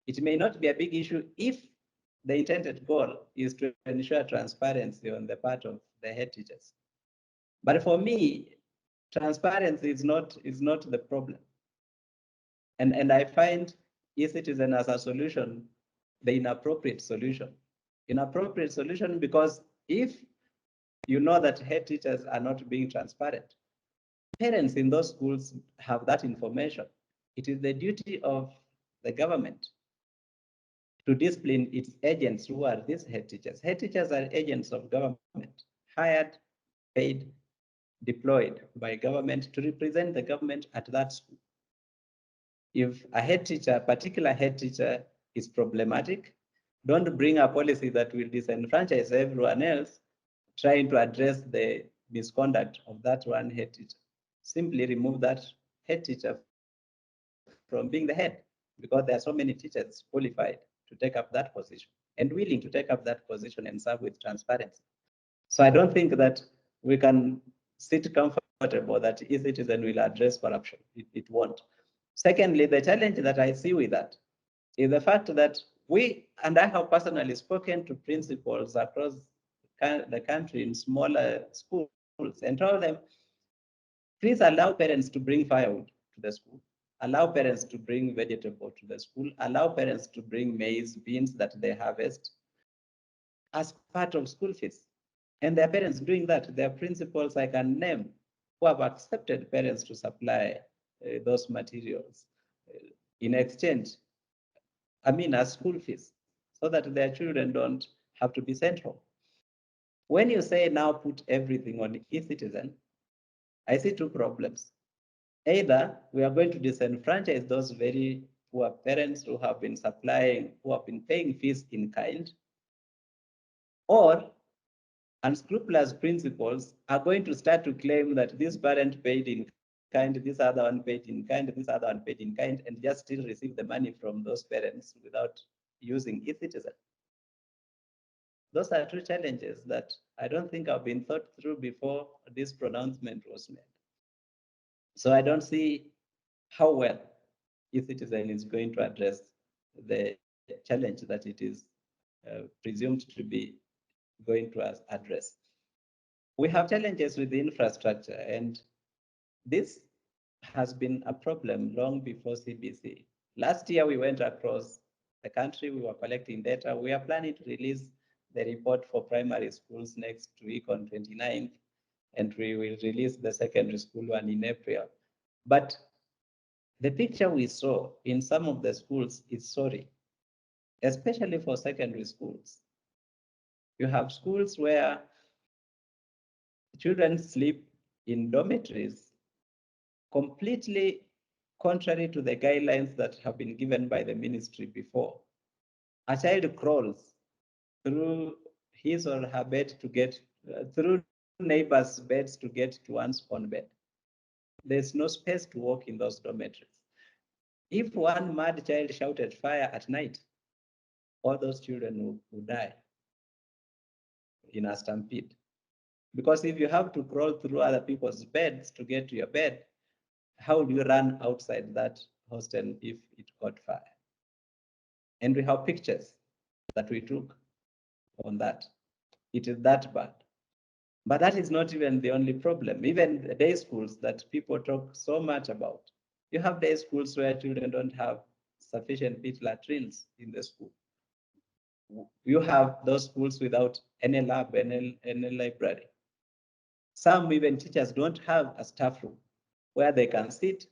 It may not be a big issue if the intended goal is to ensure transparency on the part of the head teachers. But for me, transparency is not the problem. And I find e-citizen as a solution, the inappropriate solution. Inappropriate solution because if you know that head teachers are not being transparent, parents in those schools have that information. It is the duty of the government to discipline its agents who are these head teachers. Head teachers are agents of government, hired, paid, deployed by government to represent the government at that school. If a head teacher, a particular head teacher is problematic, don't bring a policy that will disenfranchise everyone else trying to address the misconduct of that one head teacher. Simply remove that head teacher from from being the head, because there are so many teachers qualified to take up that position and willing to take up that position and serve with transparency. So I don't think that we can sit comfortable that e-citizen will address corruption. It won't. Secondly, the challenge that I see with that is the fact that and I have personally spoken to principals across the country in smaller schools and told them, please allow parents to bring firewood to the school, allow parents to bring vegetable to the school, allow parents to bring maize, beans that they harvest as part of school fees. And there are parents doing that. There are principals I can name who have accepted parents to supply those materials in exchange, as school fees, so that their children don't have to be sent home. When you say now put everything on e-citizen, I see two problems. Either we are going to disenfranchise those very poor parents who have been paying fees in kind, or unscrupulous principals are going to start to claim that this parent paid in kind, this other one paid in kind, this other one paid in kind, and just still receive the money from those parents without using e-citizen. Those are two challenges that I don't think have been thought through before this pronouncement was made. So I don't see how well e-citizen is going to address the challenge that it is presumed to be going to address. We have challenges with the infrastructure, and this has been a problem long before CBC. Last year, we went across the country, we were collecting data. We are planning to release the report for primary schools next week on 29th, and we will release the secondary school one in April. But the picture we saw in some of the schools is sorry, especially for secondary schools. You have schools where children sleep in dormitories completely contrary to the guidelines that have been given by the ministry before. A child crawls through his or her bed to get through neighbors' beds to get to one's own bed. There's no space to walk in those dormitories. If one mad child shouted fire at night, all those children would die in a stampede. Because if you have to crawl through other people's beds to get to your bed, how do you run outside that hostel if it caught fire? And we have pictures that we took on that. It is that bad. But that is not even the only problem. Even the day schools that people talk so much about. You have day schools where children don't have sufficient pit latrines in the school. You have those schools without any lab, any library. Some even teachers don't have a staff room where they can sit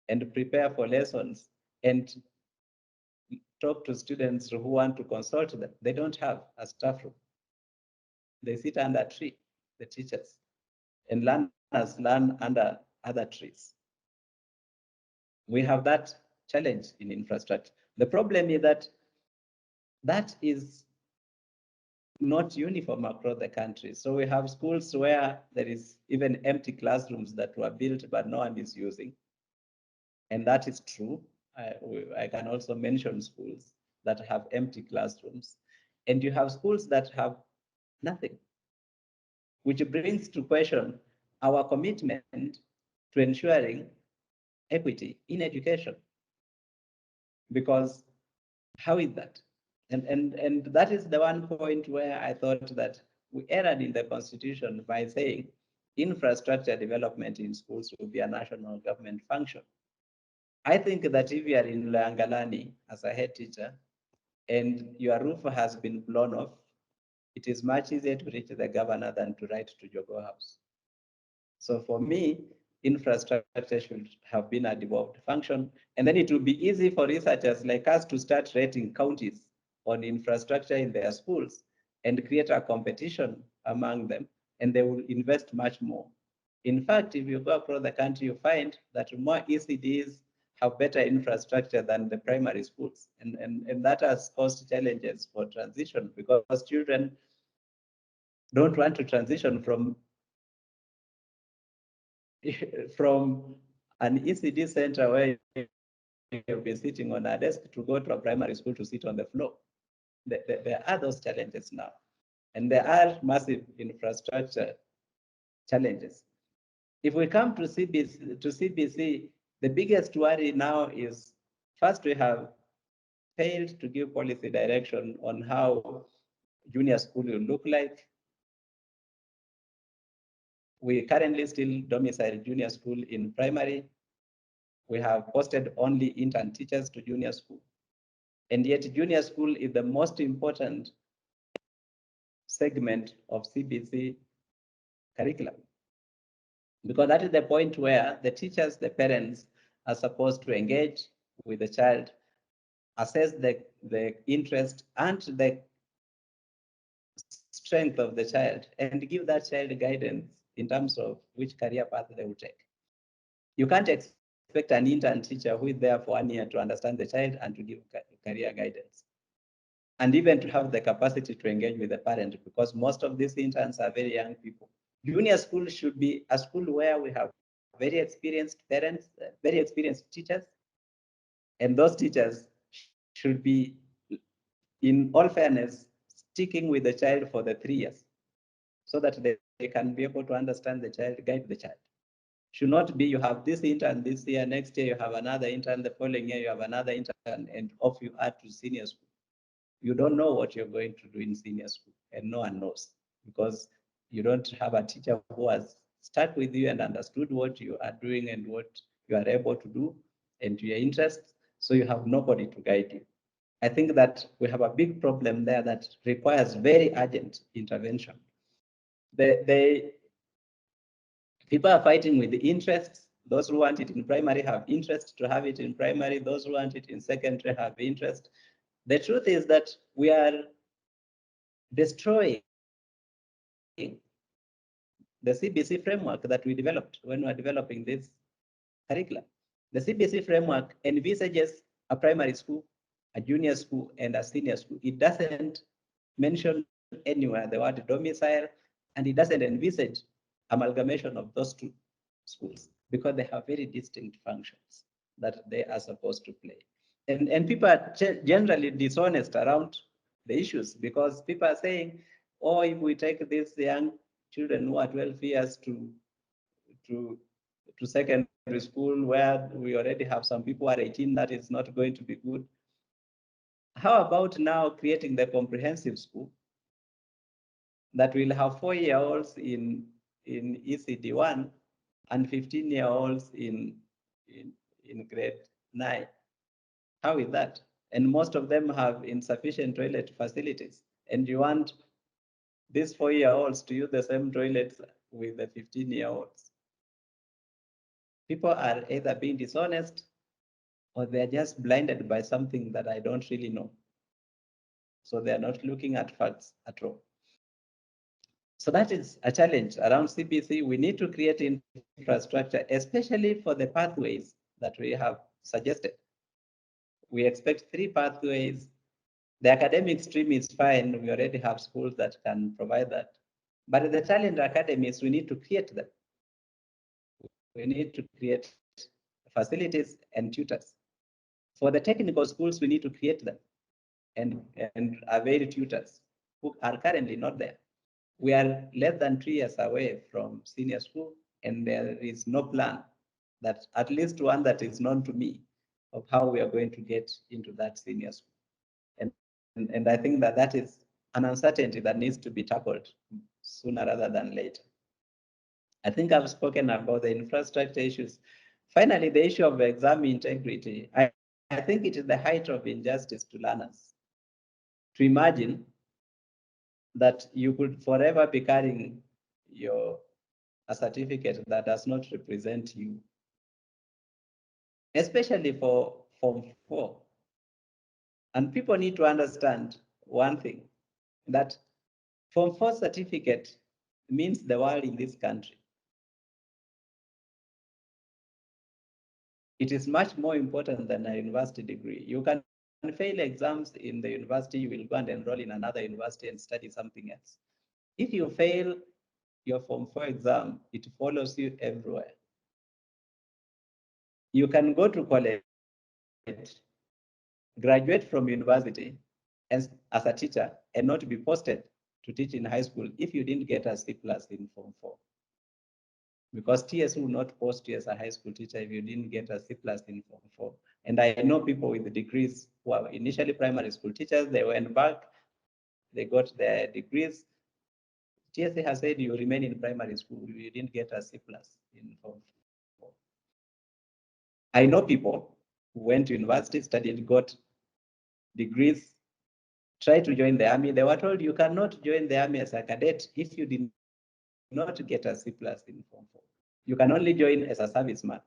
and prepare for lessons and talk to students who want to consult them. They don't have a staff room. They sit under a tree, the teachers, and learners learn under other trees. We have that challenge in infrastructure. The problem is that that is not uniform across the country. So we have schools where there is even empty classrooms that were built but no one is using. And that is true. I can also mention schools that have empty classrooms. And you have schools that have nothing, which brings to question our commitment to ensuring equity in education. Because how is that? And that is the one point where I thought that we erred in the constitution by saying infrastructure development in schools will be a national government function. I think that if you are in Langalani as a head teacher and your roof has been blown off, it is much easier to reach the governor than to write to Jogo House. So for me, infrastructure should have been a devolved function, and then it will be easy for researchers like us to start rating counties on infrastructure in their schools and create a competition among them, and they will invest much more. In fact, if you go across the country, you find that more ECDs have better infrastructure than the primary schools. And that has caused challenges for transition because children don't want to transition from an ECD center where you you've been sitting on a desk to go to a primary school to sit on the floor. There are those challenges now. And there are massive infrastructure challenges. If we come to CBC, the biggest worry now is first we have failed to give policy direction on how junior school will look like. We currently still domicile junior school in primary. We have posted only intern teachers to junior school. And yet junior school is the most important segment of CBC curriculum. Because that is the point where the teachers, the parents are supposed to engage with the child, assess the interest and the strength of the child, and give that child guidance in terms of which career path they will take. You can't expect an intern teacher who is there for 1 year to understand the child and to give career guidance. And even to have the capacity to engage with the parent, because most of these interns are very young people. Junior school should be a school where we have very experienced parents, very experienced teachers, and those teachers should be, in all fairness, sticking with the child for the 3 years so that they can be able to understand the child, guide the child. Should not be you have this intern this year, next year you have another intern, the following year you have another intern, and off you add to senior school. You don't know what you're going to do in senior school, and no one knows, because you don't have a teacher who has stuck with you and understood what you are doing and what you are able to do and your interests. So you have nobody to guide you. I think that we have a big problem there that requires very urgent intervention. The people are fighting with the interests. Those who want it in primary have interest to have it in primary. Those who want it in secondary have interest. The truth is that we are destroying the CBC framework that we developed when we were developing this curriculum. The CBC framework envisages a primary school, a junior school, and a senior school. It doesn't mention anywhere the word domicile, and it doesn't envisage amalgamation of those two schools because they have very distinct functions that they are supposed to play. And people are generally dishonest around the issues, because people are saying, oh, if we take these young children who are 12 years to to secondary school where we already have some people who are 18, that is not going to be good. How about now creating the comprehensive school that will have 4-year-olds in ECD1 and 15-year-olds in grade 9? How is that? And most of them have insufficient toilet facilities. And you want these 4-year-olds to use the same toilets with the 15-year-olds. People are either being dishonest or they're just blinded by something that I don't really know. So they're not looking at facts at all. So that is a challenge around CBC. We need to create infrastructure, especially for the pathways that we have suggested. We expect 3 pathways. The academic stream is fine. We already have schools that can provide that. But the talent academies, we need to create them. We need to create facilities and tutors. For the technical schools, we need to create them and avail tutors who are currently not there. We are less than 3 years away from senior school, and there is no plan, that at least one that is known to me, of how we are going to get into that senior school. And I think that that is an uncertainty that needs to be tackled sooner rather than later. I think I've spoken about the infrastructure issues. Finally, the issue of exam integrity. I think it is the height of injustice to learners to imagine that you could forever be carrying a certificate that does not represent you, especially for Form 4. And people need to understand one thing, that Form 4 certificate means the world in this country. It is much more important than a university degree. You can fail exams in the university, you will go and enroll in another university and study something else. If you fail your Form 4 exam, it follows you everywhere. You can go to college, graduate from university as a teacher and not be posted to teach in high school if you didn't get a C plus in Form 4. Because TS will not post you as a high school teacher if you didn't get a C plus in Form 4. And I know people with degrees who are initially primary school teachers, they went back, they got their degrees. TSA has said you remain in primary school, you didn't get a C plus in Form 4. I know people who went to university, studied, got degrees, tried to join the army. They were told you cannot join the army as a cadet if you did not get a C plus in Form 4. You can only join as a serviceman.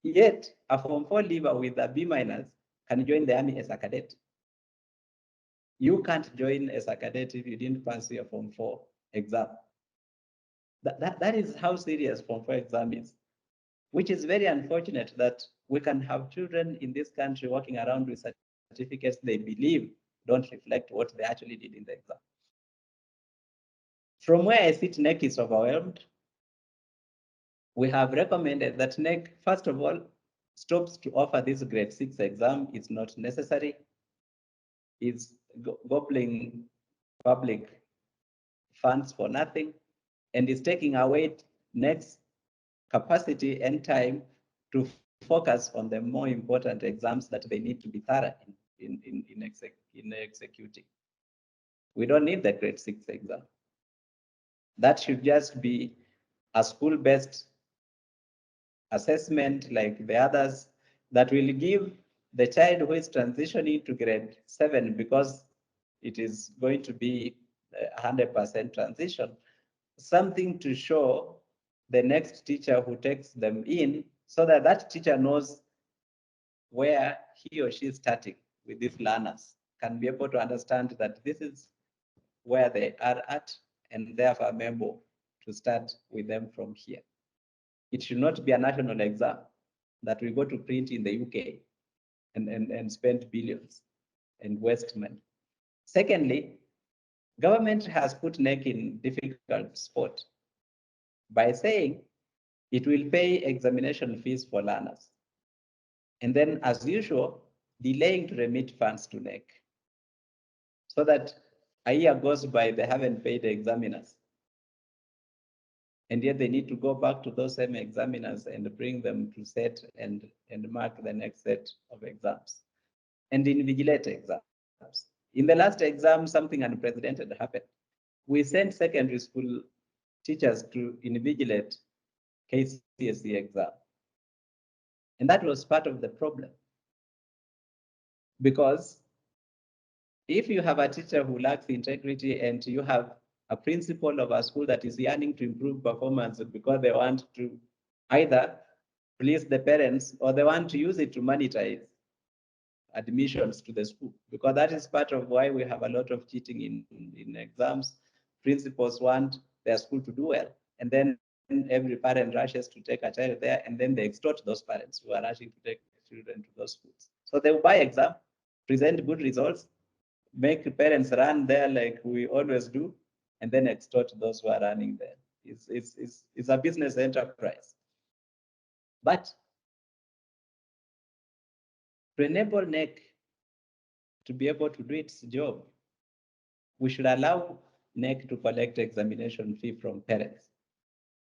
Yet, a Form 4 leaver with a B minus can join the army as a cadet. You can't join as a cadet if you didn't pass your Form 4 exam. That is how serious Form 4 exam is, which is very unfortunate that we can have children in this country walking around with certificates they believe don't reflect what they actually did in the exam. From where I sit, NEC is overwhelmed. We have recommended that NEC, first of all, stops to offer this grade 6 exam. It's not necessary. It's gobbling public funds for nothing, and is taking away NEC's capacity and time to focus on the more important exams that they need to be thorough in executing. We don't need the grade 6 exam. That should just be a school-based assessment like the others that will give the child who is transitioning to grade 7, because it is going to be a 100% transition, something to show the next teacher who takes them in, so that that teacher knows where he or she is starting with these learners, can be able to understand that this is where they are at, and therefore I'm able to start with them from here. It should not be a national exam that we go to print in the UK and spend billions and waste money. Secondly, government has put NEC in difficult spot by saying it will pay examination fees for learners. And then, as usual, delaying to remit funds to NEC, so that a year goes by, they haven't paid the examiners. And yet they need to go back to those same examiners and bring them to set and mark the next set of exams and invigilate exams. In the last exam, something unprecedented happened. We sent secondary school teachers to invigilate KCSE exam. And that was part of the problem. Because if you have a teacher who lacks integrity and you have a principal of a school that is yearning to improve performance because they want to either please the parents or they want to use it to monetize admissions to the school, because that is part of why we have a lot of cheating in exams. Principals want their school to do well, and then every parent rushes to take a child there, and then they extort those parents who are rushing to take children to those schools. So they will buy exam, present good results, make parents run there like we always do, and then extort those who are running there. It's a business enterprise. But to enable NEC to be able to do its job, we should allow NEC to collect examination fee from parents.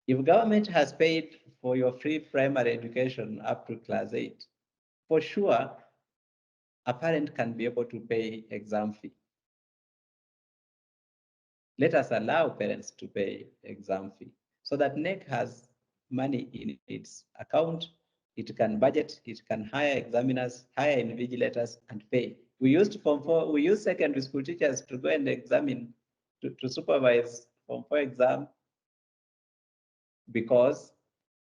If government has paid for your free primary education up to class 8, for sure, a parent can be able to pay exam fee. Let us allow parents to pay exam fee so that NEC has money in its account. It can budget, it can hire examiners, hire invigilators, and pay. We used we use secondary school teachers to go and examine, to supervise Form 4 exam, because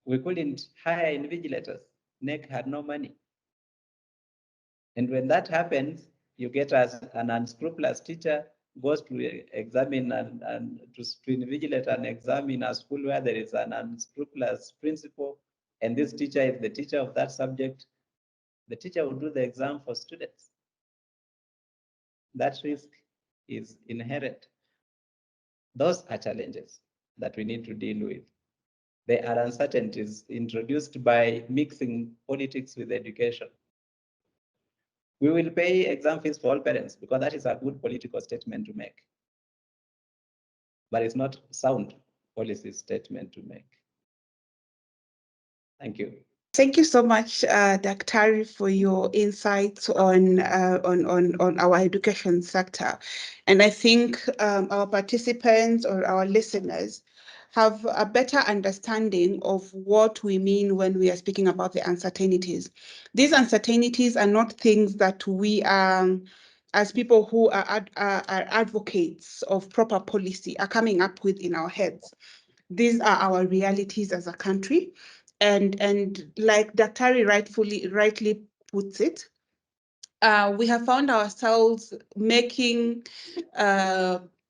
we couldn't hire invigilators. NEC had no money. And when that happens, you get as an unscrupulous teacher goes to examine and to invigilate and examine a school where there is an unscrupulous principal, and this teacher is the teacher of that subject. The teacher will do the exam for students. That risk is inherent. Those are challenges that we need to deal with. There are uncertainties introduced by mixing politics with education. We will pay exam fees for all parents because that is a good political statement to make. But it's not sound policy statement to make. Thank you. Thank you so much, Dr. for your insights on our education sector. And I think our participants or our listeners have a better understanding of what we mean when we are speaking about the uncertainties. These uncertainties are not things that we as people who are advocates of proper policy, are coming up with in our heads. These are our realities as a country. And like Dr. rightly puts it, we have found ourselves making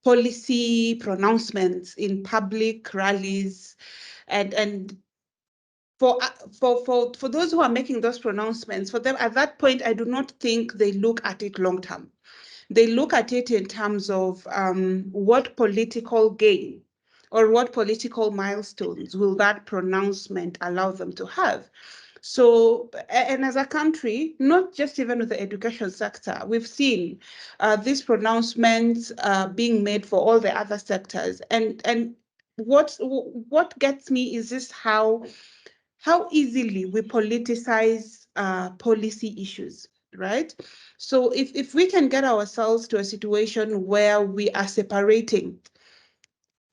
policy pronouncements in public rallies, and for those who are making those pronouncements, for them at that point, I do not think they look at it long term. They look at it in terms of what political gain or what political milestones will that pronouncement allow them to have. So, and as a country, not just even with the education sector, we've seen these pronouncements being made for all the other sectors. And what gets me is this how easily we politicize policy issues, right? So if we can get ourselves to a situation where we are separating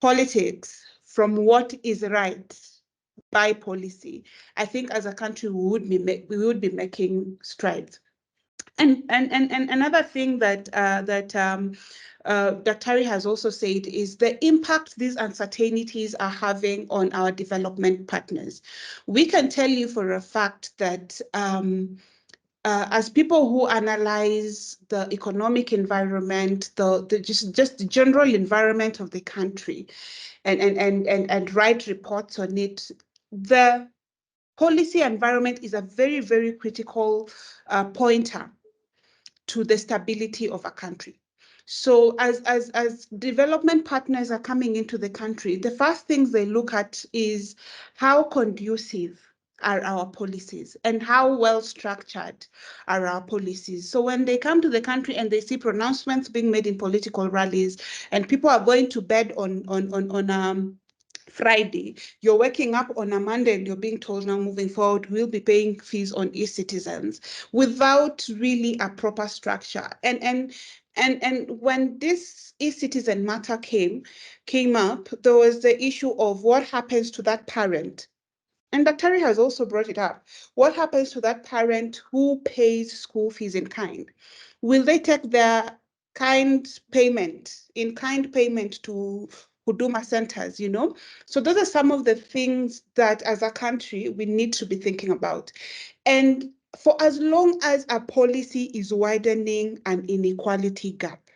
politics from what is right by policy, I think as a country we would be making strides. And another thing that Dr. has also said is the impact these uncertainties are having on our development partners. We can tell you for a fact that as people who analyze the economic environment, just the general environment of the country, and write reports on it, the policy environment is a very, very critical pointer to the stability of a country. So as development partners are coming into the country, the first things they look at is how conducive are our policies and how well structured are our policies. So when they come to the country and they see pronouncements being made in political rallies and people are going to bed on Friday, you're waking up on a Monday and you're being told now moving forward, we'll be paying fees on e-citizens without really a proper structure. And when this e-citizen matter came up, there was the issue of what happens to that parent. And Dr. has also brought it up. What happens to that parent who pays school fees in kind? Will they take their in kind payment to Huduma centers, you know? So those are some of the things that as a country we need to be thinking about. And for as long as a policy is widening an inequality gap,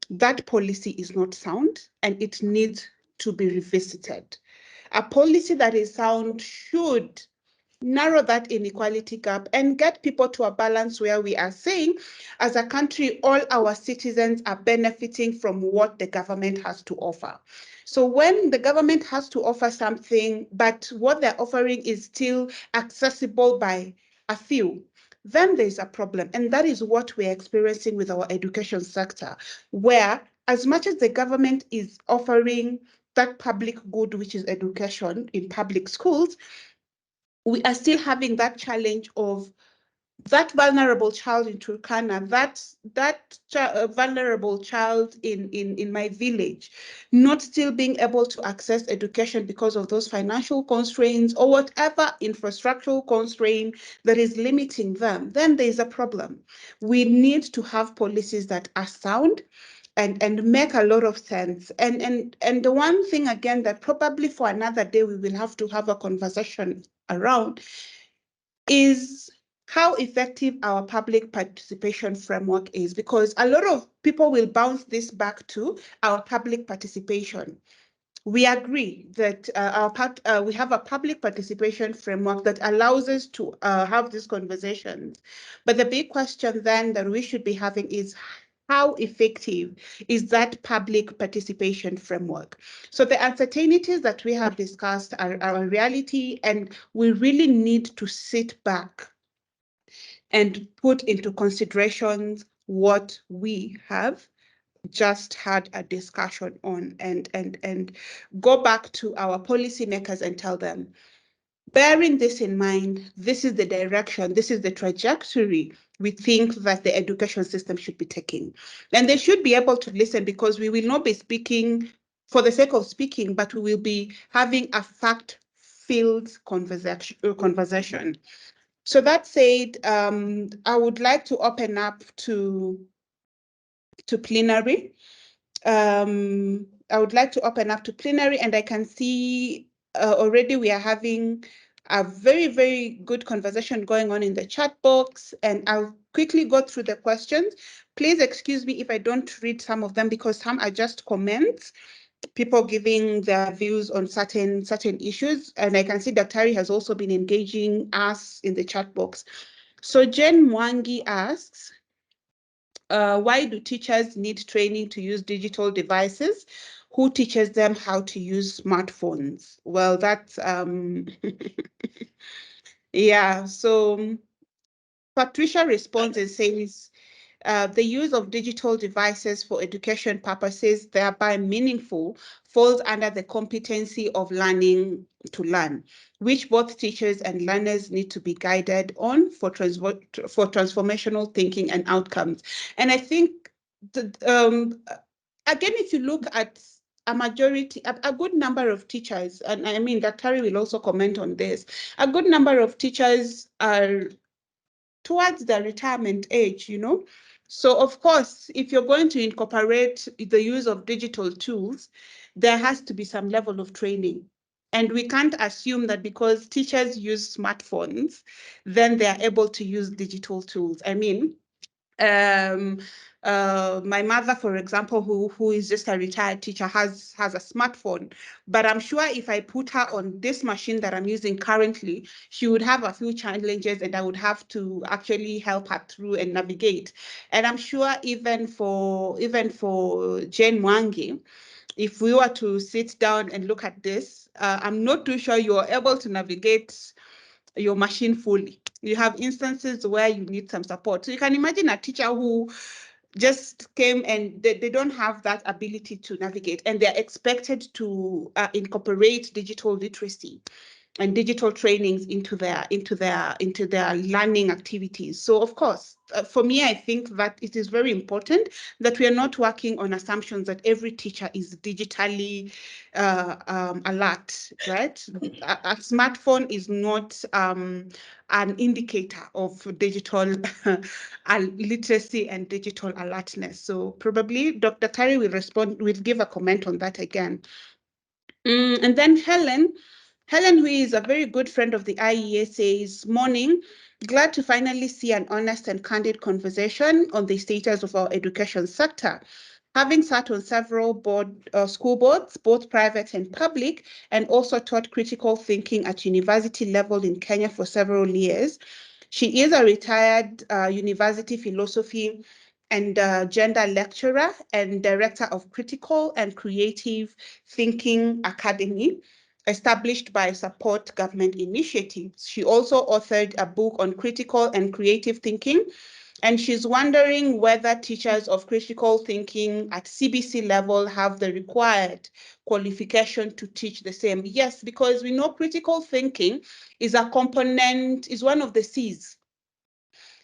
that policy is not sound and it needs to be revisited. A policy that is sound should narrow that inequality gap and get people to a balance where we are saying, as a country, all our citizens are benefiting from what the government has to offer. So when the government has to offer something, but what they're offering is still accessible by a few, then there's a problem. And that is what we're experiencing with our education sector, where as much as the government is offering that public good, which is education in public schools, we are still having that challenge of that vulnerable child in Turkana, that vulnerable child in my village, not still being able to access education because of those financial constraints or whatever infrastructural constraint that is limiting them, then there's a problem. We need to have policies that are sound and make a lot of sense. And the one thing again that probably for another day we will have to have a conversation around is how effective our public participation framework is, because a lot of people will bounce this back to our public participation. We agree that we have a public participation framework that allows us to have these conversations. But the big question then that we should be having is how effective is that public participation framework? So the uncertainties that we have discussed are a reality, and we really need to sit back and put into considerations what we have just had a discussion on, and go back to our policymakers and tell them, bearing this in mind, this is the direction, this is the trajectory we think that the education system should be taking. And they should be able to listen, because we will not be speaking for the sake of speaking, but we will be having a fact-filled conversation. So that said, I would like to open up to plenary. I would like to open up to plenary, and I can see already we are having a very, very good conversation going on in the chat box, and I'll quickly go through the questions. Please excuse me if I don't read some of them, because some are just comments, people giving their views on certain issues, and I can see Daktari has also been engaging us in the chat box. So Jen Mwangi asks, why do teachers need training to use digital devices? Who teaches them how to use smartphones? Well, that's, yeah, so Patricia responds and says, the use of digital devices for education purposes, thereby meaningful, falls under the competency of learning to learn, which both teachers and learners need to be guided on for transformational thinking and outcomes. And I think, again, if you look at a majority, a good number of teachers, and I mean, Daktari will also comment on this, a good number of teachers are towards the retirement age, you know. So of course, if you're going to incorporate the use of digital tools, there has to be some level of training. And we can't assume that because teachers use smartphones, then they are able to use digital tools. I mean, um, my mother, for example, who is just a retired teacher, has a smartphone. But I'm sure if I put her on this machine that I'm using currently, she would have a few challenges, and I would have to actually help her through and navigate. And I'm sure even for Jane Mwangi, if we were to sit down and look at this, I'm not too sure you're able to navigate your machine fully. You have instances where you need some support. So you can imagine a teacher who just came and they don't have that ability to navigate, and they're expected to incorporate digital literacy and digital trainings into their learning activities. So of course, for me, I think that it is very important that we are not working on assumptions that every teacher is digitally alert, right? A smartphone is not an indicator of digital literacy and digital alertness. So probably Dr. Tari will give a comment on that again. And then Helen, who is a very good friend of the IEA, says, morning, glad to finally see an honest and candid conversation on the status of our education sector. Having sat on several school boards, both private and public, and also taught critical thinking at university level in Kenya for several years, she is a retired university philosophy and gender lecturer and director of Critical and Creative Thinking Academy, established by Support Government Initiatives. She also authored a book on critical and creative thinking, and she's wondering whether teachers of critical thinking at CBC level have the required qualification to teach the same. Yes, because we know critical thinking is a component, is one of the C's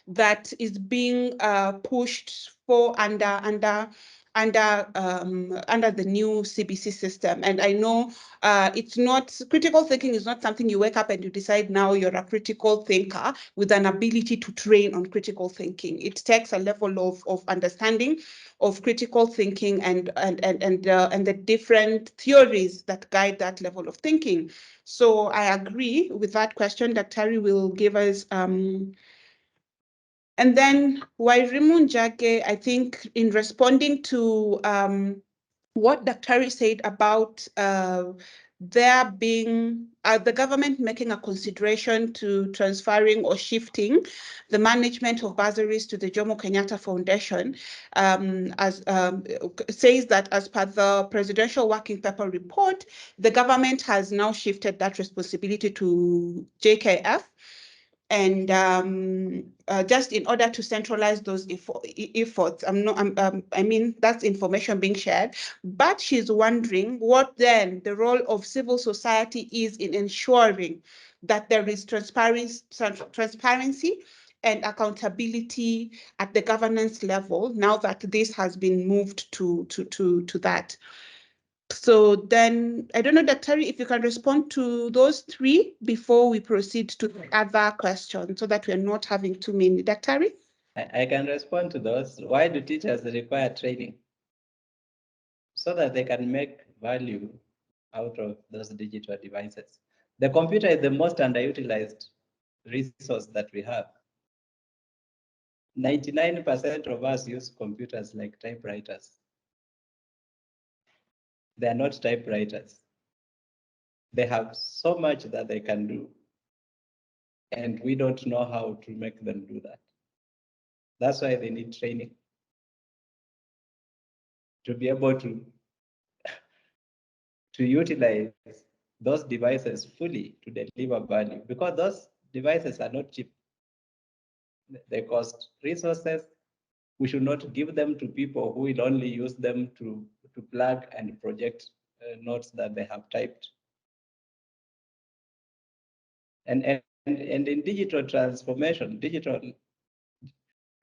that is being pushed for under the new CBC system. And I know it's not, critical thinking is not something you wake up and you decide now you're a critical thinker with an ability to train on critical thinking. It takes a level of understanding of critical thinking and the different theories that guide that level of thinking. So I agree with that question that Terry will give us. And then Wairimu Njake, I think in responding to what Dr. said about there being the government making a consideration to transferring or shifting the management of bursaries to the Jomo Kenyatta Foundation, says that as per the Presidential Working Paper report, the government has now shifted that responsibility to JKF. And just in order to centralize those efforts, I mean, that's information being shared, but she's wondering what then the role of civil society is in ensuring that there is transparency and accountability at the governance level now that this has been moved to that. So then, I don't know, Dr. Terry, if you can respond to those three before we proceed to the other question so that we're not having too many. Dr. Terry? I can respond to those. Why do teachers require training? So that they can make value out of those digital devices. The computer is the most underutilized resource that we have. 99% of us use computers like typewriters. They are not typewriters. They have so much that they can do, and we don't know how to make them do that. That's why they need training to be able to utilize those devices fully to deliver value, because those devices are not cheap. They cost resources. We should not give them to people who will only use them to plug and project notes that they have typed. And in digital transformation, digital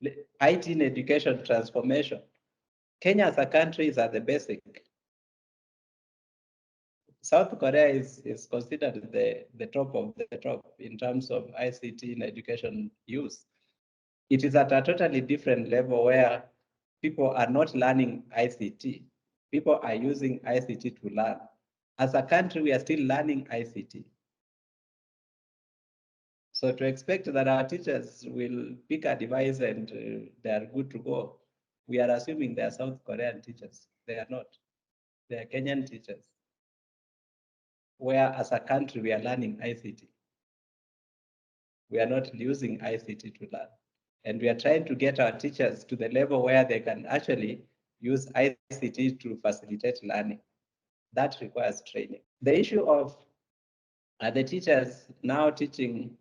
IT in education transformation, Kenya as a country is at the basic. South Korea is considered the top of the top in terms of ICT in education use. It is at a totally different level where people are not learning ICT. People are using ICT to learn. As a country, we are still learning ICT. So to expect that our teachers will pick a device and they are good to go, we are assuming they are South Korean teachers. They are not. They are Kenyan teachers, where as a country we are learning ICT. We are not using ICT to learn. And we are trying to get our teachers to the level where they can actually use ICT to facilitate learning. That requires training. The issue of the teachers now teaching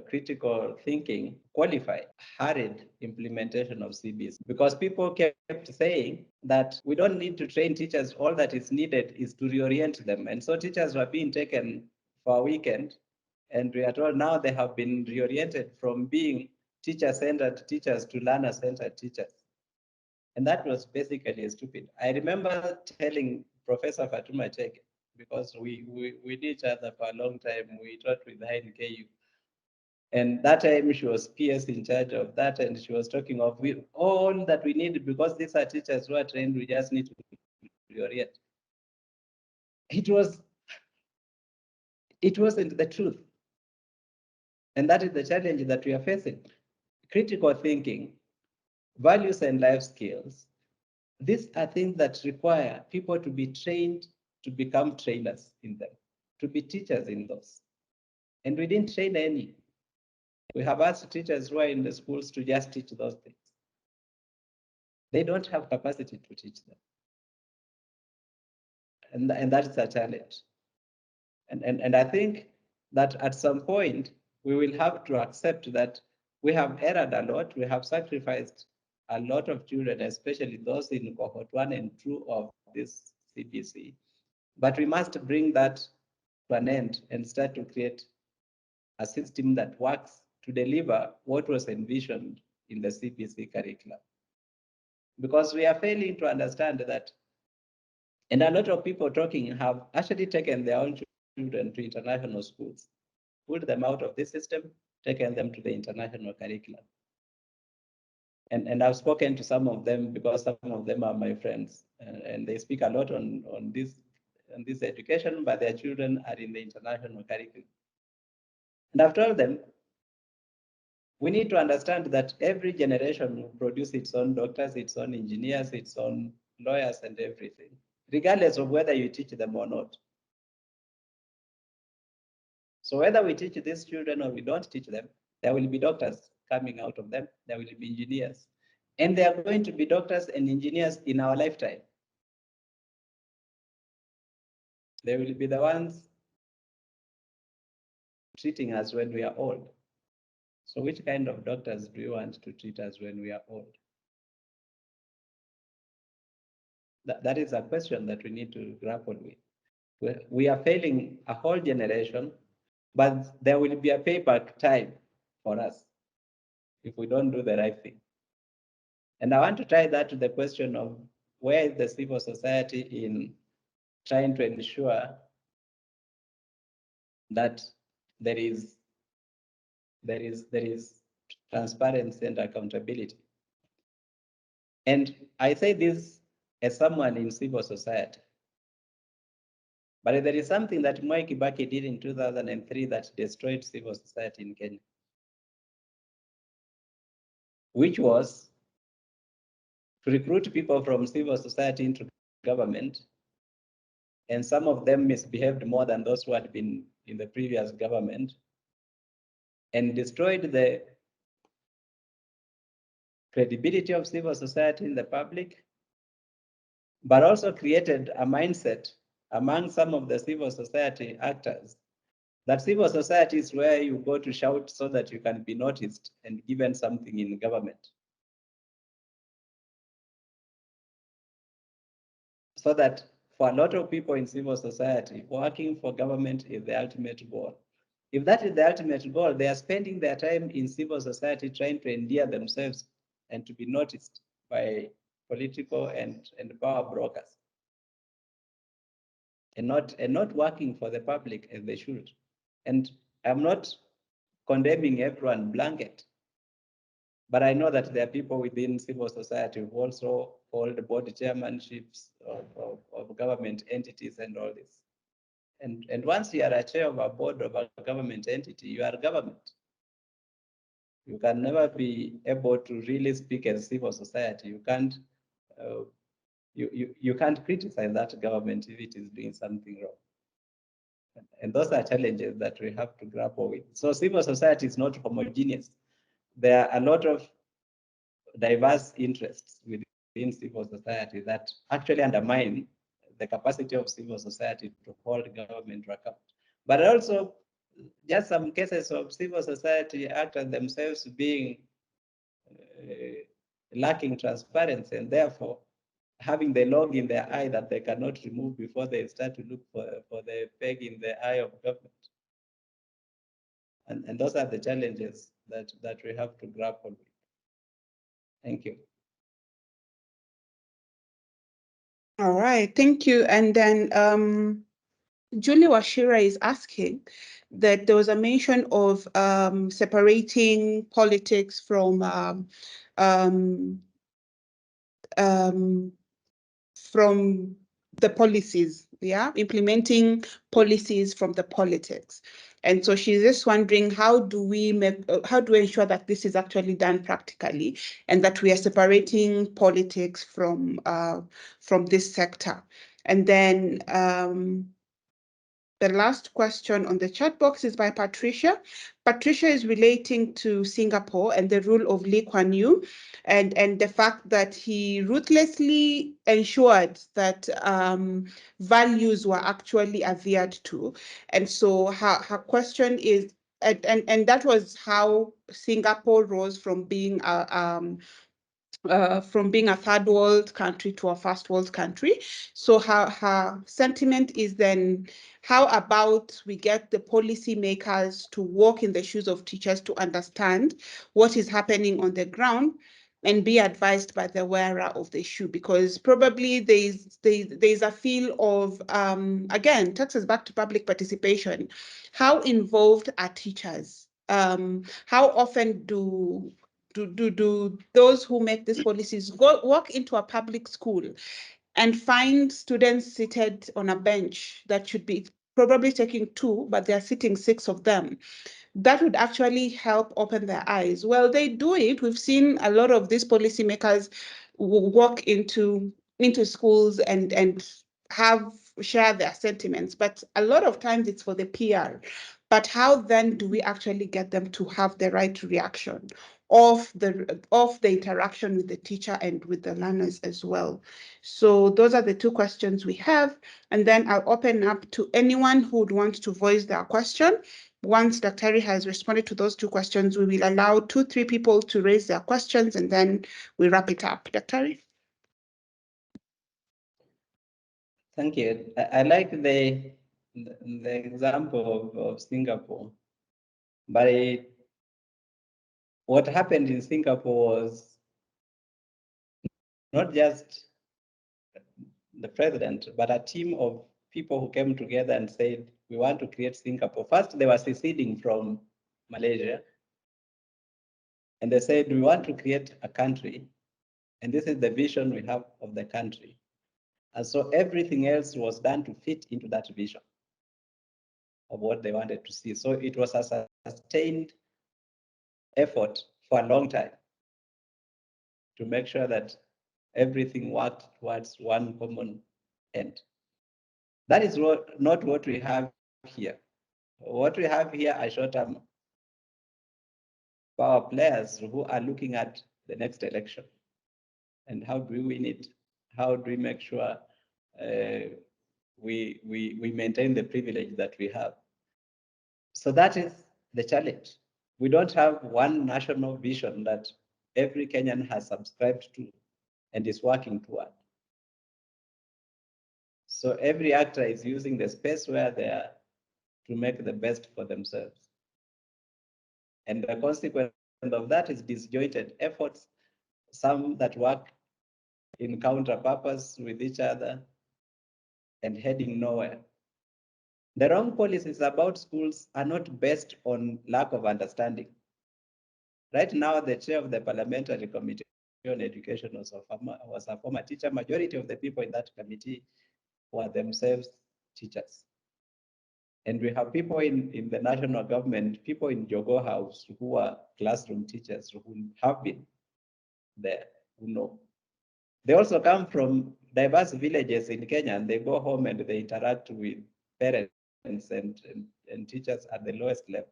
critical thinking qualify hurried implementation of CBS, because people kept saying that we don't need to train teachers. All that is needed is to reorient them. And so teachers were being taken for a weekend, and we are told now they have been reoriented from being teacher-centered teachers to learner-centered teachers. And that was basically stupid. I remember telling Professor Fatuma Cheke, because we knew each other for a long time. We taught with her in KU. And that time she was PS in charge of that, and she was talking of all that we need, because these are teachers who are trained, we just need to reorient. It wasn't the truth. And that is the challenge that we are facing. Critical thinking, values and life skills, these are things that require people to be trained to become trainers in them, to be teachers in those. And we didn't train any. We have asked teachers who are in the schools to just teach those things. They don't have capacity to teach them. And that is a challenge. And I think that at some point, we will have to accept that we have erred a lot. We have sacrificed a lot of children, especially those in cohort 1 and 2 of this CBC. But we must bring that to an end and start to create a system that works to deliver what was envisioned in the CBC curriculum. Because we are failing to understand that, and a lot of people talking have actually taken their own children to international schools, pulled them out of this system, taken them to the international curriculum. And I've spoken to some of them, because some of them are my friends, and they speak a lot on this education, but their children are in the international curriculum. And I've told them, we need to understand that every generation will produce its own doctors, its own engineers, its own lawyers, and everything, regardless of whether you teach them or not. So whether we teach these children or we don't teach them, there will be doctors coming out of them. There will be engineers. And they are going to be doctors and engineers in our lifetime. They will be the ones treating us when we are old. So which kind of doctors do you want to treat us when we are old? That is a question that we need to grapple with. We are failing a whole generation, but there will be a payback time for us if we don't do the right thing. And I want to tie that to the question of where is the civil society in trying to ensure that there is transparency and accountability. And I say this as someone in civil society. But there is something that Mwai Kibaki did in 2003 that destroyed civil society in Kenya, which was to recruit people from civil society into government. And some of them misbehaved more than those who had been in the previous government and destroyed the credibility of civil society in the public, but also created a mindset among some of the civil society actors that civil society is where you go to shout so that you can be noticed and given something in government. So that for a lot of people in civil society, working for government is the ultimate goal. If that is the ultimate goal, they are spending their time in civil society trying to endear themselves and to be noticed by political and power brokers, and not working for the public as they should. And I'm not condemning everyone blanket, but I know that there are people within civil society who also hold board chairmanships of government entities and all this. And once you are a chair of a board of a government entity, you are government. You can never be able to really speak as civil society. You can't you can't criticize that government if it is doing something wrong. And those are challenges that we have to grapple with. So civil society is not homogeneous. There are a lot of diverse interests within civil society that actually undermine the capacity of civil society to hold government account. But also, just some cases of civil society actors themselves being lacking transparency and therefore having the log in their eye that they cannot remove before they start to look for the peg in the eye of government. And those are the challenges that we have to grapple with. Thank you. All right, thank you. And then Julie Washira is asking that there was a mention of separating politics from um, the policies, yeah, implementing policies from the politics. And so she's just wondering, how do we ensure that this is actually done practically and that we are separating politics from this sector? And then the last question on the chat box is by Patricia. Patricia is relating to Singapore and the rule of Lee Kuan Yew and the fact that he ruthlessly ensured that values were actually adhered to. And so her question is, and that was how Singapore rose from being a third world country to a first world country. So her sentiment is then, how about we get the policymakers to walk in the shoes of teachers to understand what is happening on the ground and be advised by the wearer of the shoe, because probably there's a feel of, again, takes us back to public participation. How involved are teachers? How often do those who make these policies walk into a public school and find students seated on a bench that should be probably taking two, but they're sitting six of them? That would actually help open their eyes. Well, they do it. We've seen a lot of these policymakers walk into schools and share their sentiments, but a lot of times it's for the PR. But how then do we actually get them to have the right reaction of the interaction with the teacher and with the learners as well? So those are the two questions we have. And then I'll open up to anyone who would want to voice their question. Once Dr. has responded to those two questions, we will allow 2, 3 people to raise their questions, and then we wrap it up. Dr. Thank you. I like the example of Singapore, but what happened in Singapore was not just the president, but a team of people who came together and said, we want to create Singapore. First, they were seceding from Malaysia, and they said, we want to create a country, and this is the vision we have of the country. And so everything else was done to fit into that vision of what they wanted to see. So it was a sustained effort for a long time to make sure that everything worked towards one common end. That is not what we have here. What we have here are short-term power players who are looking at the next election and how do we win it? How do we make sure we maintain the privilege that we have? So that is the challenge. We don't have one national vision that every Kenyan has subscribed to and is working toward. So every actor is using the space where they are to make the best for themselves. And the consequence of that is disjointed efforts, some that work in counter purpose with each other and heading nowhere. The wrong policies about schools are not based on lack of understanding. Right now, the chair of the Parliamentary Committee on Education was a former teacher. Majority of the people in that committee were themselves teachers. And we have people in the national government, people in Jogo House who are classroom teachers who have been there, who know. They also come from diverse villages in Kenya, and they go home and they interact with parents and teachers at the lowest level.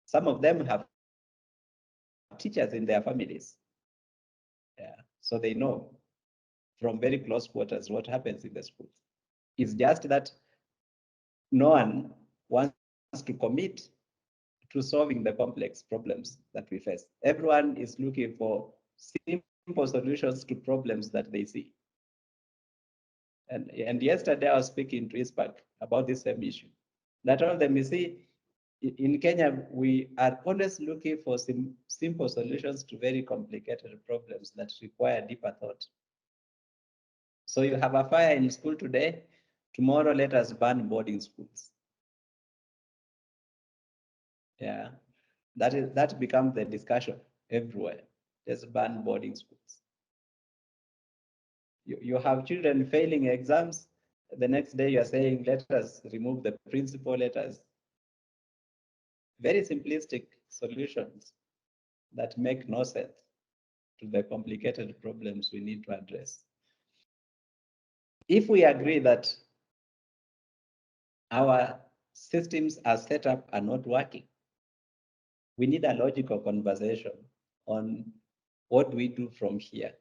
Some of them have teachers in their families. Yeah. So they know from very close quarters what happens in the schools. It's just that no one wants to commit to solving the complex problems that we face. Everyone is looking for simple solutions to problems that they see. And yesterday I was speaking to ISPAC about this same issue. That all them, you see, in Kenya, we are always looking for simple solutions to very complicated problems that require deeper thought. So you have a fire in school today, tomorrow let us burn boarding schools. Yeah, that becomes the discussion everywhere. Let's ban boarding schools. You have children failing exams. The next day you are saying, let us remove the principal, let us. Very simplistic solutions that make no sense to the complicated problems we need to address. If we agree that our systems are set up are not working, we need a logical conversation on what we do from here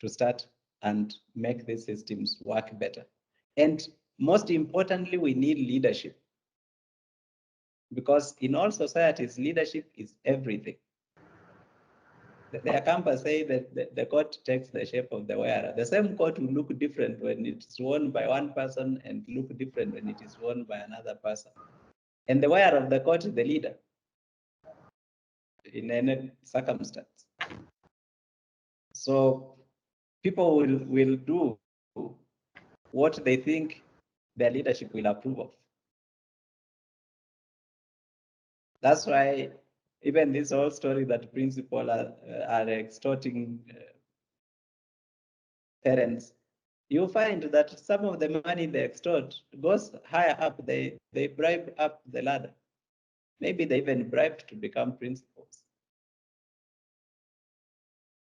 to start and make these systems work better. And most importantly, we need leadership, because in all societies, leadership is everything. The campus say that the coat takes the shape of the wearer. The same coat will look different when it's worn by one person and look different when it is worn by another person. And the wearer of the coat is the leader in any circumstance. So people will do what they think their leadership will approve of. That's why even this whole story that principal are extorting parents, you find that some of the money they extort goes higher up. They bribe up the ladder. Maybe they even bribe to become principals.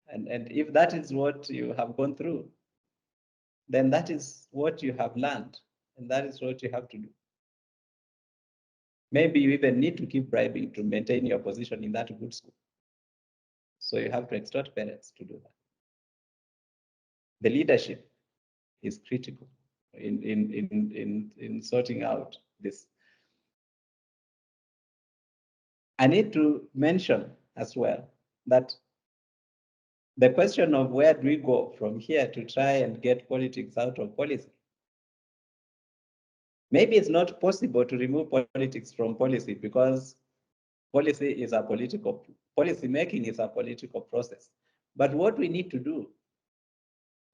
And if that is what you have gone through, then that is what you have learned, and that is what you have to do. Maybe you even need to keep bribing to maintain your position in that good school. So you have to extort parents to do that. The leadership is critical in sorting out this. I need to mention as well that the question of where do we go from here to try and get politics out of policy. Maybe it's not possible to remove politics from policy because policy making is a political process. But what we need to do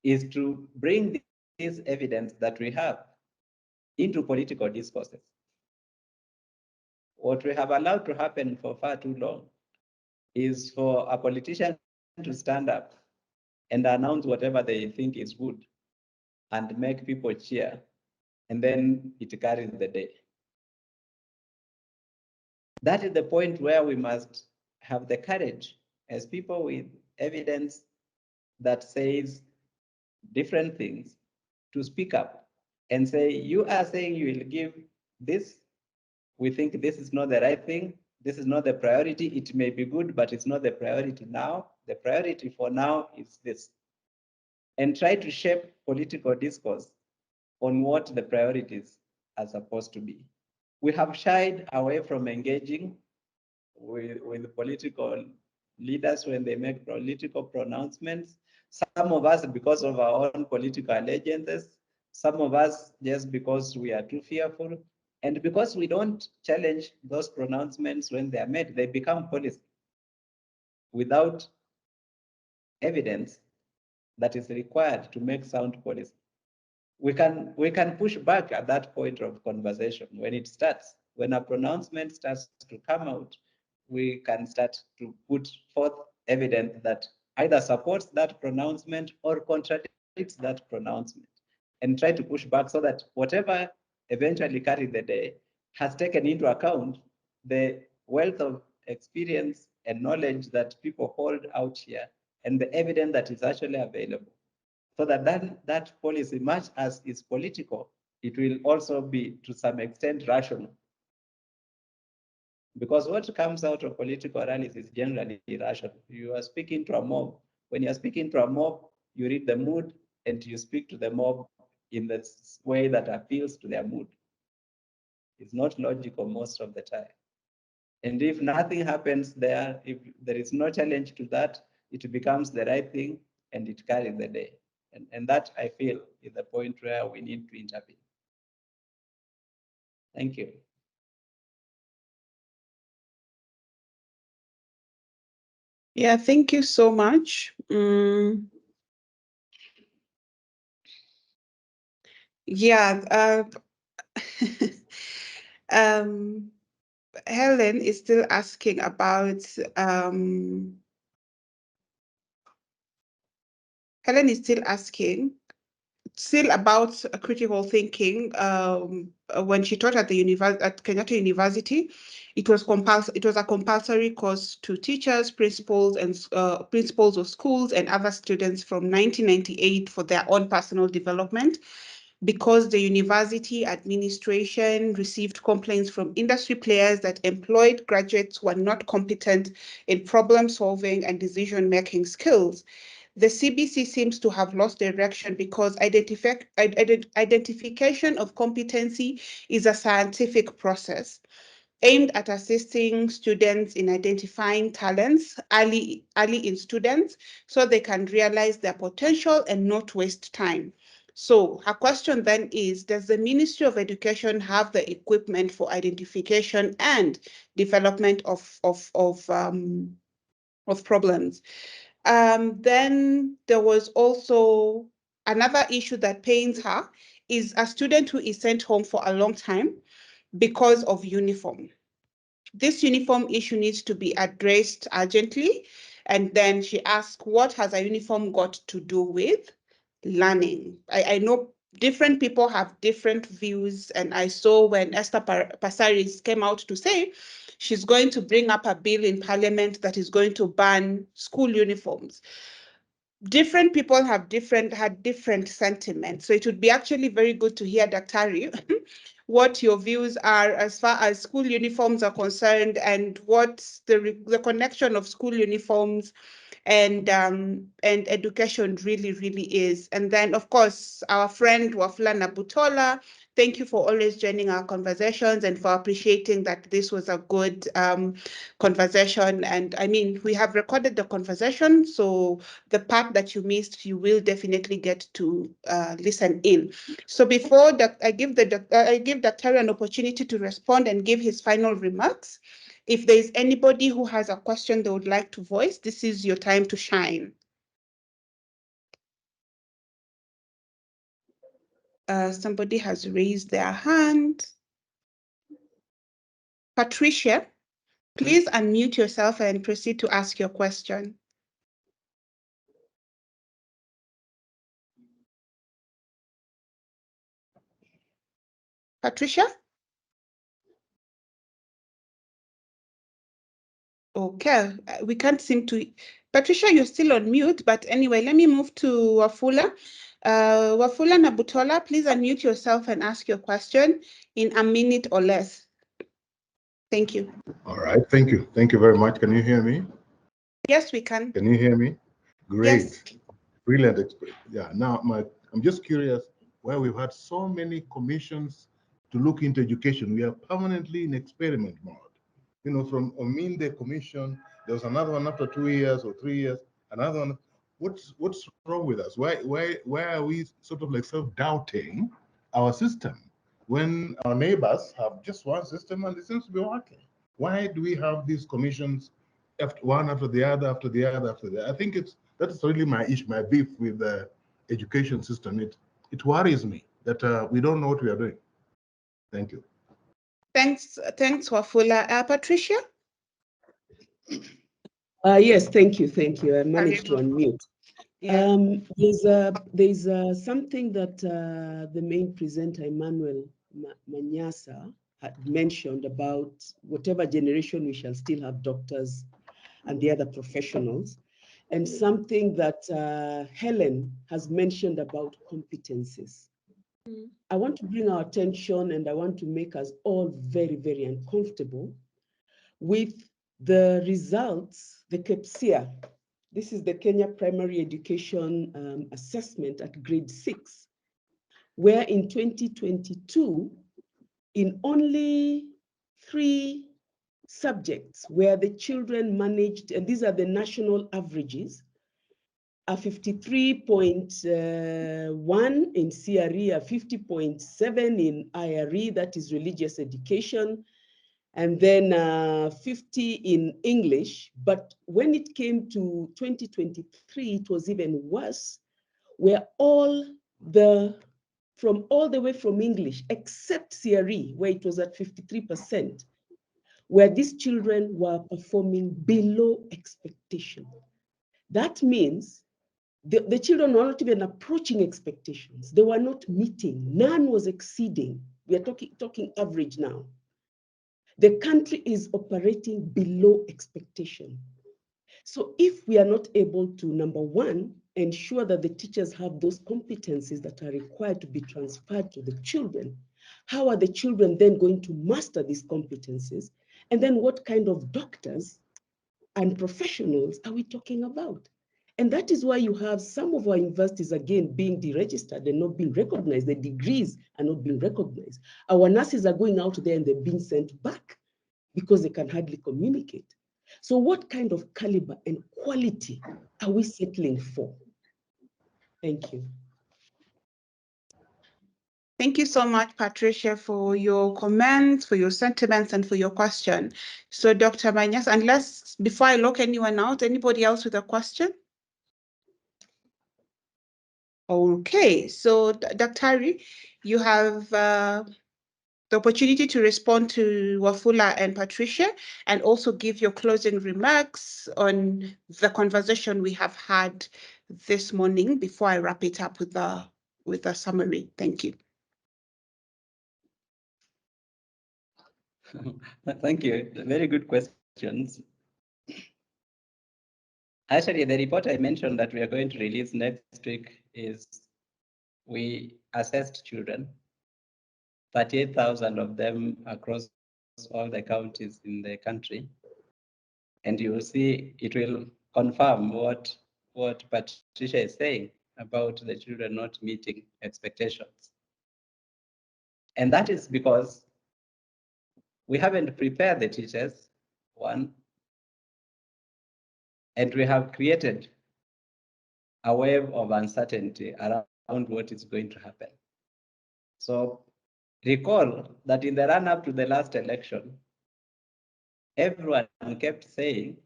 is to bring this evidence that we have into political discourses. What we have allowed to happen for far too long is for a politician to stand up and announce whatever they think is good and make people cheer, and then it carries the day. That is the point where we must have the courage as people with evidence that says different things to speak up and say, you are saying you will give this. We think this is not the right thing. This is not the priority. It may be good, but it's not the priority now. The priority for now is this. And try to shape political discourse on what the priorities are supposed to be. We have shied away from engaging with political leaders when they make political pronouncements. Some of us because of our own political allegiances, some of us just because we are too fearful, and because we don't challenge those pronouncements when they are made, they become policy without evidence that is required to make sound policy. We can push back at that point of conversation when it starts. When a pronouncement starts to come out, we can start to put forth evidence that either supports that pronouncement or contradicts that pronouncement, and try to push back so that whatever eventually carried the day has taken into account the wealth of experience and knowledge that people hold out here and the evidence that is actually available, so that policy, much as is political, it will also be to some extent rational. Because what comes out of political rallies is generally irrational. You are speaking to a mob. When you're speaking to a mob, you read the mood and you speak to the mob in the way that appeals to their mood. It's not logical most of the time. And if nothing happens there, if there is no challenge to that, it becomes the right thing and it carries the day. And that, I feel, is the point where we need to intervene. Thank you. Yeah, thank you so much. Yeah, um, Helen is still asking about Helen is still about critical thinking. When she taught at at Kenyatta University, it was a compulsory course to teachers, principals, and principals of schools and other students from 1998 for their own personal development, because the university administration received complaints from industry players that employed graduates who are not competent in problem solving and decision making skills. The CBC seems to have lost direction because identification of competency is a scientific process aimed at assisting students in identifying talents early in students so they can realize their potential and not waste time. So her question then is, does the Ministry of Education have the equipment for identification and development of problems? Then there was also another issue that pains her, is a student who is sent home for a long time because of uniform. This uniform issue needs to be addressed urgently. And then she asked, what has a uniform got to do with learning? I know different people have different views. And I saw when Esther Passaris came out to say she's going to bring up a bill in parliament that is going to ban school uniforms. Different people had different sentiments. So it would be actually very good to hear Daktari what your views are as far as school uniforms are concerned, and what's the connection of school uniforms and education really is. And then, of course, our friend Wafula Nabutola, thank you for always joining our conversations and for appreciating that this was a good conversation. And I mean, we have recorded the conversation, so the part that you missed, you will definitely get to listen in. So before that, I give Dr. an opportunity to respond and give his final remarks. If there's anybody who has a question they would like to voice, this is your time to shine. Somebody has raised their hand. Patricia, please unmute yourself and proceed to ask your question. Patricia? Okay, we can't seem to. Patricia, you're still on mute, but anyway, let me move to Wafula. Wafula Nabutola, please unmute yourself and ask your question in a minute or less. Thank you. All right, thank you. Thank you very much. Can you hear me? Yes, we can. Can you hear me? Great. Yes. Brilliant. Yeah, now I'm just curious why we've had so many commissions to look into education. We are permanently in experiment mode. You know, from Ominde Commission, there was another one after 2 years or 3 years, another one. What's wrong with us? Why are we sort of like self-doubting our system when our neighbors have just one system and it seems to be working? Why do we have these commissions one after the other, after the other, after the other? I think that's really my issue, my beef with the education system. It worries me that we don't know what we are doing. Thank you. Thanks, Wafula. Patricia? Yes, thank you. I managed to unmute. Yeah. There's something that the main presenter, Emmanuel Manyasa, had mentioned about whatever generation we shall still have doctors and the other professionals, and something that Helen has mentioned about competencies. I want to bring our attention and I want to make us all very uncomfortable with the results, the KEPSIA. This is the Kenya Primary Education Assessment at grade 6, where in 2022, in only 3 subjects where the children managed, and these are the national averages, a 53.1 in CRE, a 50.7 in IRE, that is religious education, and then 50 in English. But when it came to 2023, it was even worse, where from all the way from English, except CRE, where it was at 53%, where these children were performing below expectation. That means the children were not even approaching expectations. They were not meeting. None was exceeding. We are talking average now. The country is operating below expectation. So if we are not able to, number one, ensure that the teachers have those competencies that are required to be transferred to the children, how are the children then going to master these competencies? And then what kind of doctors and professionals are we talking about? And that is why you have some of our universities, again, being deregistered and not being recognized. The degrees are not being recognized. Our nurses are going out there and they're being sent back because they can hardly communicate. So what kind of caliber and quality are we settling for? Thank you. Thank you so much, Patricia, for your comments, for your sentiments, and for your question. So, Dr. Manyas, before I lock anyone out, anybody else with a question? Okay, so Dr. you have the opportunity to respond to Wafula and Patricia, and also give your closing remarks on the conversation we have had this morning before I wrap it up with a summary. Thank you. Thank you. Very good questions. Actually, the report I mentioned that we are going to release next week is we assessed children 38,000 of them across all the counties in the country. And you will see it will confirm what Patricia is saying about the children not meeting expectations. And that is because we haven't prepared the teachers, one, and we have created a wave of uncertainty around what is going to happen. So recall that in the run-up to the last election, everyone kept saying,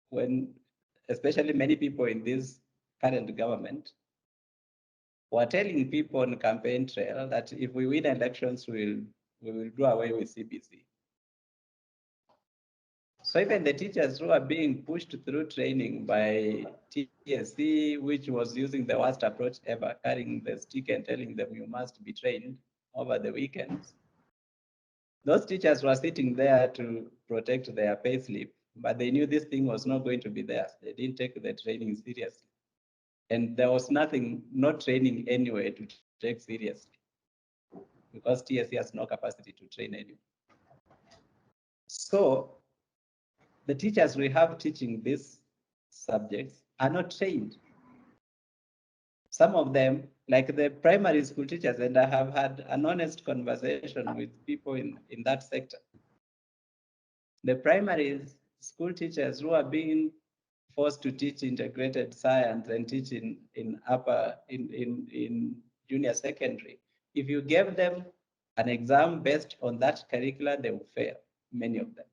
when especially many people in this current government were telling people on campaign trail that if we win elections, we will do away with CBC. So even the teachers who are being pushed through training by TSC, which was using the worst approach ever, carrying the stick and telling them you must be trained over the weekends, those teachers were sitting there to protect their pay slip, but they knew this thing was not going to be theirs. They didn't take the training seriously. And there was no training anyway to take seriously, because TSC has no capacity to train anyone. So the teachers we have teaching these subjects are not trained. Some of them, like the primary school teachers, and I have had an honest conversation with people in that sector. The primary school teachers who are being forced to teach integrated science and teach in junior secondary, if you gave them an exam based on that curricula, they will fail, many of them.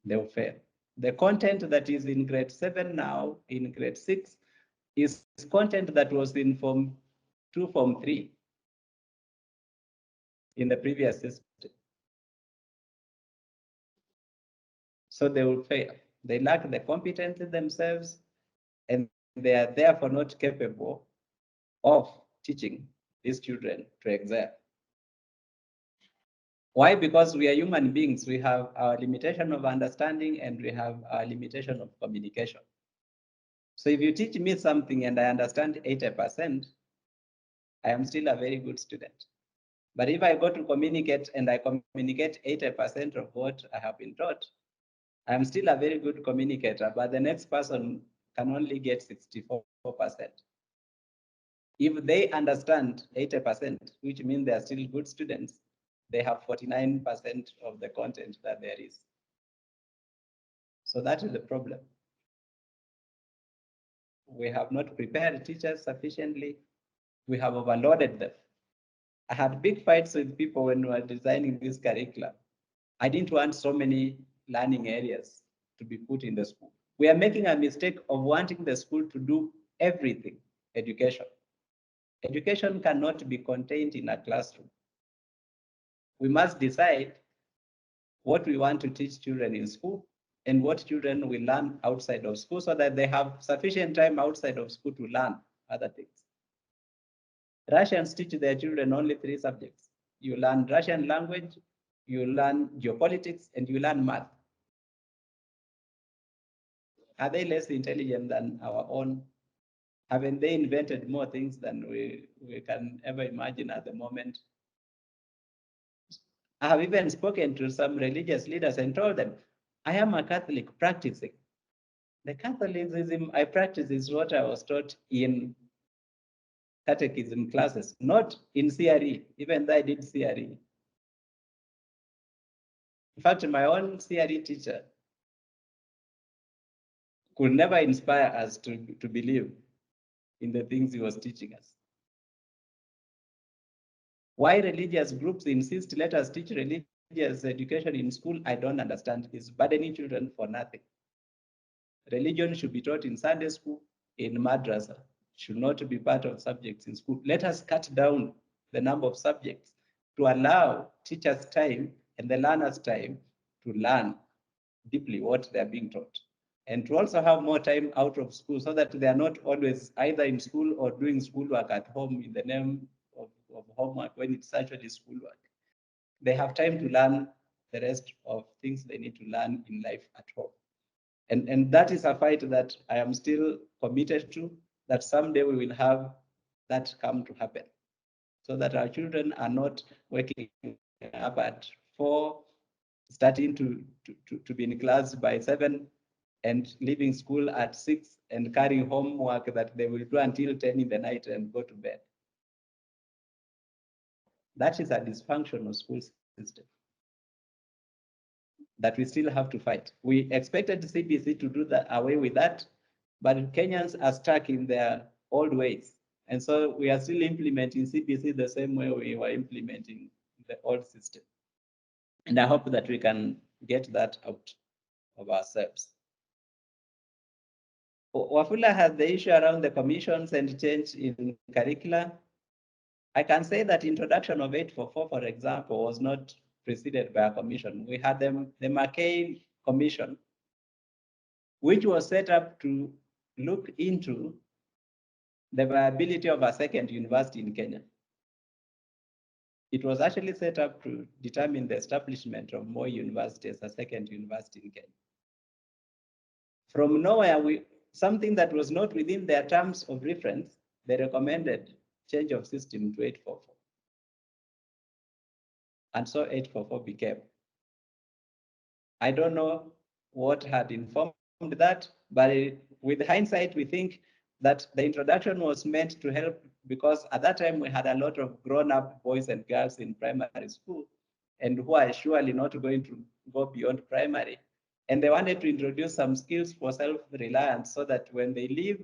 They will fail. The content that is in grade 7 now, in grade 6, is content that was in Form 2, Form 3 in the previous system. So they will fail. They lack the competency themselves, and they are therefore not capable of teaching these children to excel. Why? Because we are human beings. We have our limitation of understanding and we have our limitation of communication. So if you teach me something and I understand 80%, I am still a very good student. But if I go to communicate and I communicate 80% of what I have been taught, I am still a very good communicator, but the next person can only get 64%. If they understand 80%, which means they are still good students, they have 49% of the content that there is. So that is the problem. We have not prepared teachers sufficiently. We have overloaded them. I had big fights with people when we were designing this curriculum. I didn't want so many learning areas to be put in the school. We are making a mistake of wanting the school to do everything, education. Education cannot be contained in a classroom. We must decide what we want to teach children in school and what children will learn outside of school, so that they have sufficient time outside of school to learn other things. Russians teach their children only 3 subjects. You learn Russian language, you learn geopolitics, and you learn math. Are they less intelligent than our own? Haven't they invented more things than we can ever imagine at the moment? I have even spoken to some religious leaders and told them, I am a Catholic practicing. The Catholicism I practice is what I was taught in catechism classes, not in CRE, even though I did CRE. In fact, my own CRE teacher could never inspire us to believe in the things he was teaching us. Why religious groups insist let us teach religious education in school, I don't understand. It's burdening children for nothing. Religion should be taught in Sunday school, in madrasa, should not be part of subjects in school. Let us cut down the number of subjects to allow teachers time and the learners time to learn deeply what they are being taught, and to also have more time out of school so that they are not always either in school or doing schoolwork at home in the name of homework when it's actually schoolwork. They have time to learn the rest of things they need to learn in life at home. And that is a fight that I am still committed to, that someday we will have that come to happen. so that our children are not waking up at 4, starting to be in class by 7, and leaving school at 6 and carrying homework that they will do until 10 in the night and go to bed. That is a dysfunctional school system that we still have to fight. We expected CBC to do that away with that, but Kenyans are stuck in their old ways. And so we are still implementing CBC the same way we were implementing the old system. And I hope that we can get that out of ourselves. Wafula has the issue around the commissions and change in curricula. I can say that introduction of 844, for example, was not preceded by a commission. We had the McCain Commission, which was set up to look into the viability of a second university in Kenya. It was actually set up to determine the establishment of more universities, a second university in Kenya. From nowhere, something that was not within their terms of reference, they recommended change of system to 844. And so 844 became. I don't know what had informed that, but with hindsight, we think that the introduction was meant to help, because at that time we had a lot of grown-up boys and girls in primary school, and who are surely not going to go beyond primary. And they wanted to introduce some skills for self-reliance so that when they leave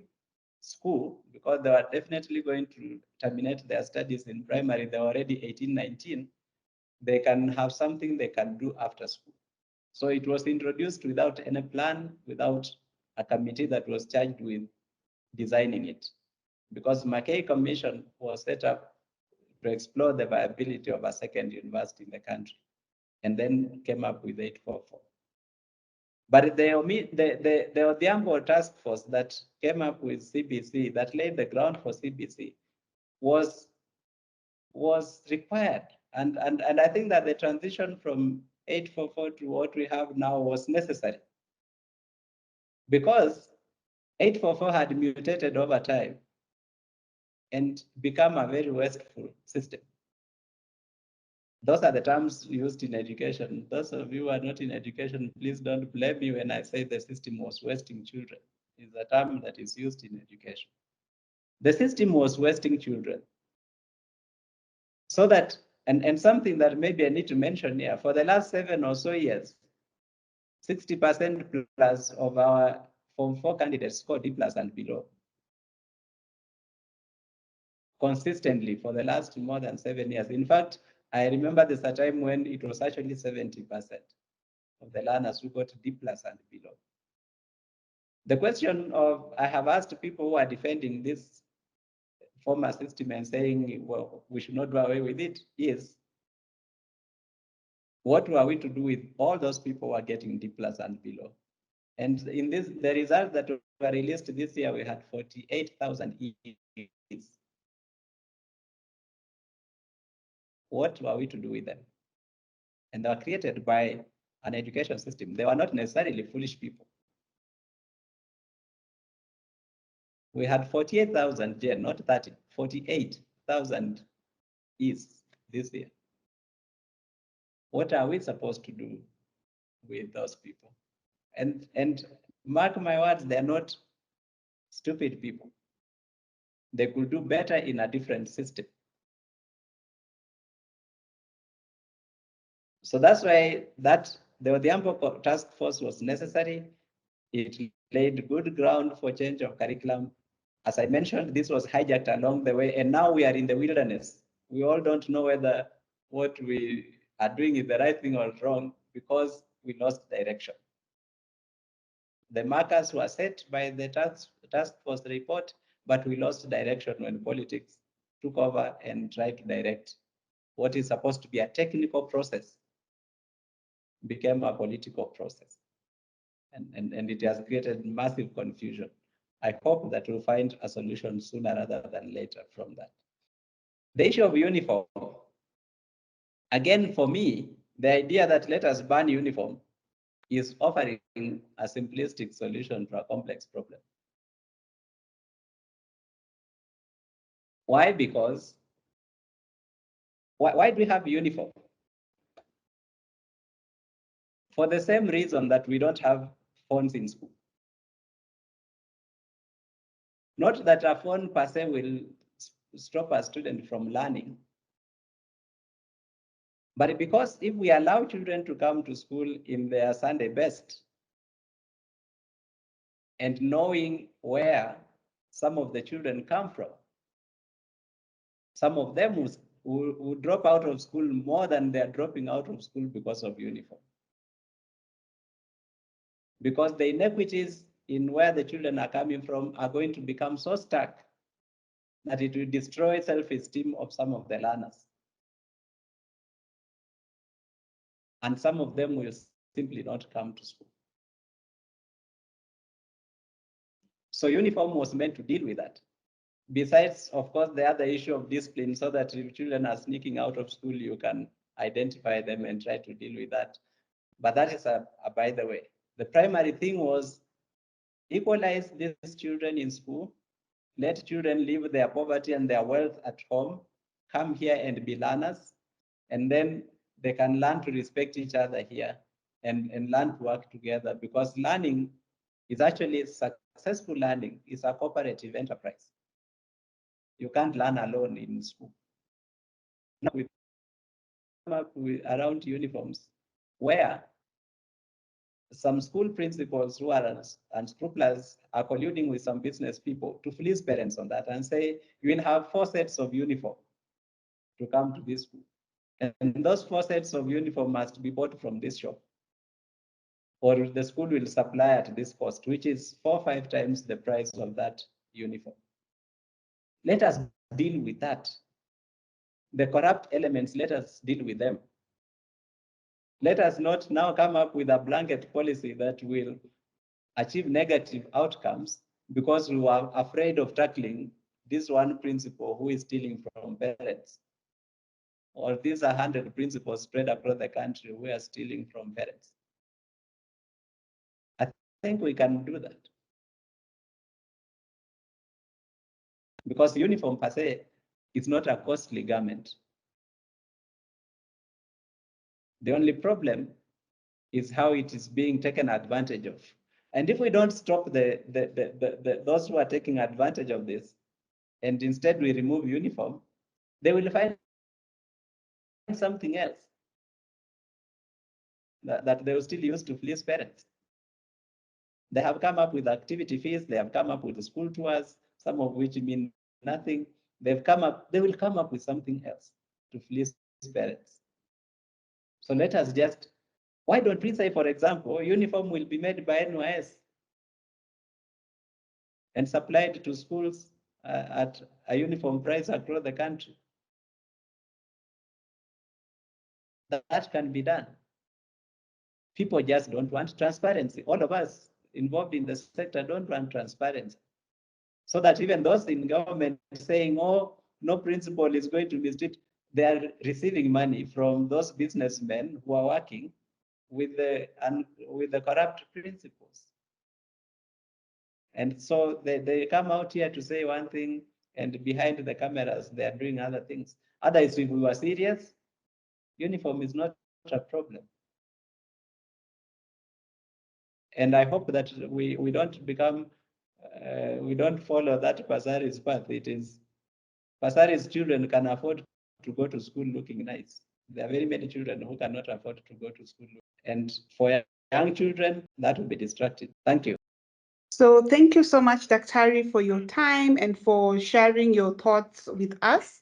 school, because they were definitely going to terminate their studies in primary, they're already 18, 19, they can have something they can do after school. So it was introduced without any plan, without a committee that was charged with designing it. Because McKay Commission was set up to explore the viability of a second university in the country, and then came up with 844. But the Odhiambo task force that came up with CBC, that laid the ground for CBC, was required. And I think that the transition from 844 to what we have now was necessary, because 844 had mutated over time and become a very wasteful system. Those are the terms used in education. Those of you who are not in education, please don't blame me when I say the system was wasting children. It's a term that is used in education. The system was wasting children. So that, and something that maybe I need to mention here, for the last 7 or so years, 60% plus of our Form 4 candidates scored D+ and below. Consistently for the last more than 7 years. In fact, I remember there's a time when it was actually 70% of the learners who got D+ and below. The question of, I have asked people who are defending this former system and saying, well, we should not do away with it, is what were we to do with all those people who are getting D+ and below? And in this, the results that were released this year, we had 48,000 E's. What were we to do with them? And they were created by an education system. They were not necessarily foolish people. We had 48,000, not 30, 48,000 E's this year. What are we supposed to do with those people? And mark my words, they're not stupid people. They could do better in a different system. So that's why the Odhiambo task force was necessary. It laid good ground for change of curriculum. As I mentioned, this was hijacked along the way, and now we are in the wilderness. We all don't know whether what we are doing is the right thing or wrong, because we lost direction. The markers were set by the task force report, but we lost direction when politics took over and tried to direct what is supposed to be a technical process became a political process. And it has created massive confusion. I hope that we'll find a solution sooner rather than later from that. The issue of uniform. Again, for me, the idea that let us ban uniform is offering a simplistic solution to a complex problem. Why? Because Why do we have uniform? For the same reason that we don't have phones in school. Not that a phone per se will stop a student from learning, but because if we allow children to come to school in their Sunday best, and knowing where some of the children come from, some of them will drop out of school more than they're dropping out of school because of uniform. Because the inequities in where the children are coming from are going to become so stark that it will destroy self-esteem of some of the learners. And some of them will simply not come to school. So uniform was meant to deal with that. Besides, of course, the other issue of discipline, so that if children are sneaking out of school, you can identify them and try to deal with that. But that is a by the way. The primary thing was equalize these children in school, let children leave their poverty and their wealth at home, come here and be learners, and then they can learn to respect each other here and learn to work together, because learning is actually successful learning is a cooperative enterprise. You can't learn alone in school. Now we come up with around uniforms where some school principals who are unscrupulous are colluding with some business people to fleece parents on that and say, you will have 4 sets of uniform to come to this school. And those 4 sets of uniform must be bought from this shop, or the school will supply at this cost, which is 4 or 5 times the price of that uniform. Let us deal with that. The corrupt elements, let us deal with them. Let us not now come up with a blanket policy that will achieve negative outcomes because we were afraid of tackling this one principal who is stealing from parents. Or these 100 principals spread across the country who are stealing from parents. I think we can do that. Because uniform per se is not a costly garment. The only problem is how it is being taken advantage of. And if we don't stop those who are taking advantage of this, and instead we remove uniform, they will find something else that they will still use to fleece parents. They have come up with activity fees, they have come up with school tours, some of which mean nothing. They will come up with something else to fleece parents. So let us just, why don't we say, for example, uniform will be made by NYS and supplied to schools at a uniform price across the country? That can be done. People just don't want transparency. All of us involved in the sector don't want transparency. So that even those in government saying, oh, no principal is going to mistreat, they are receiving money from those businessmen who are working with the corrupt principals. And so they come out here to say one thing, and behind the cameras, they are doing other things. Otherwise, if we were serious, uniform is not a problem. And I hope that we don't become, we don't follow that Pasari's path. It is, Pasari's children can afford to go to school looking nice. There are very many children who cannot afford to go to school. And for young children, that will be distracting. Thank you. So thank you so much, Daktari, for your time and for sharing your thoughts with us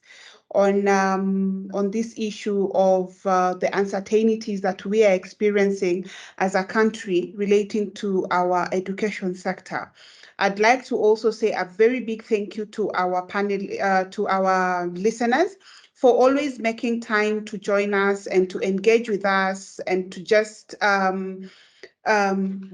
on this issue of the uncertainties that we are experiencing as a country relating to our education sector. I'd like to also say a very big thank you to our panel, to our listeners, for always making time to join us and to engage with us and to just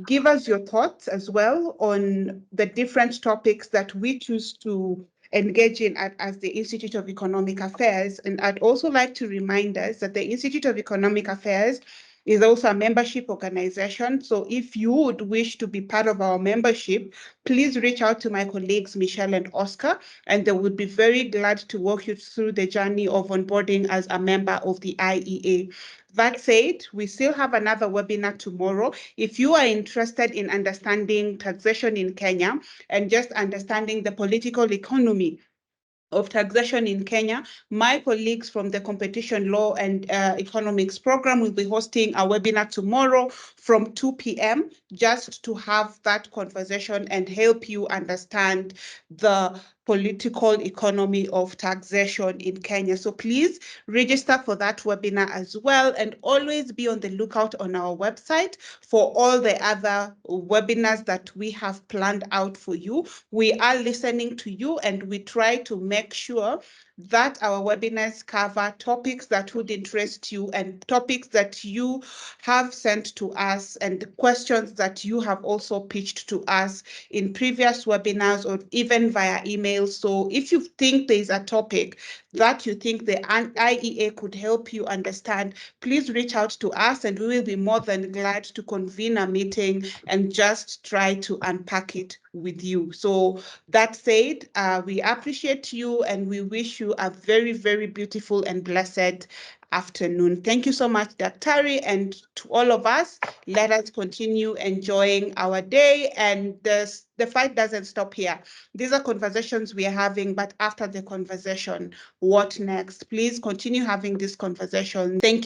give us your thoughts as well on the different topics that we choose to engage in as the Institute of Economic Affairs. And I'd also like to remind us that the Institute of Economic Affairs is also a membership organization. So if you would wish to be part of our membership, please reach out to my colleagues, Michelle and Oscar, and they would be very glad to walk you through the journey of onboarding as a member of the IEA. That said, we still have another webinar tomorrow. If you are interested in understanding taxation in Kenya and just understanding the political economy of taxation in Kenya, my colleagues from the Competition Law and Economics program will be hosting a webinar tomorrow from 2 p.m. just to have that conversation and help you understand the political economy of taxation in Kenya. So please register for that webinar as well, and always be on the lookout on our website for all the other webinars that we have planned out for you. We are listening to you, and we try to make sure that our webinars cover topics that would interest you and topics that you have sent to us and questions that you have also pitched to us in previous webinars or even via email. So if you think there's a topic that you think the IEA could help you understand, please reach out to us and we will be more than glad to convene a meeting and just try to unpack it with you. So that said, we appreciate you and we wish you a very, very beautiful and blessed afternoon. Thank you so much, Daktari, and to all of us, let us continue enjoying our day, and the fight doesn't stop here. These are conversations we are having, but after the conversation, what next? Please continue having this conversation. Thank you.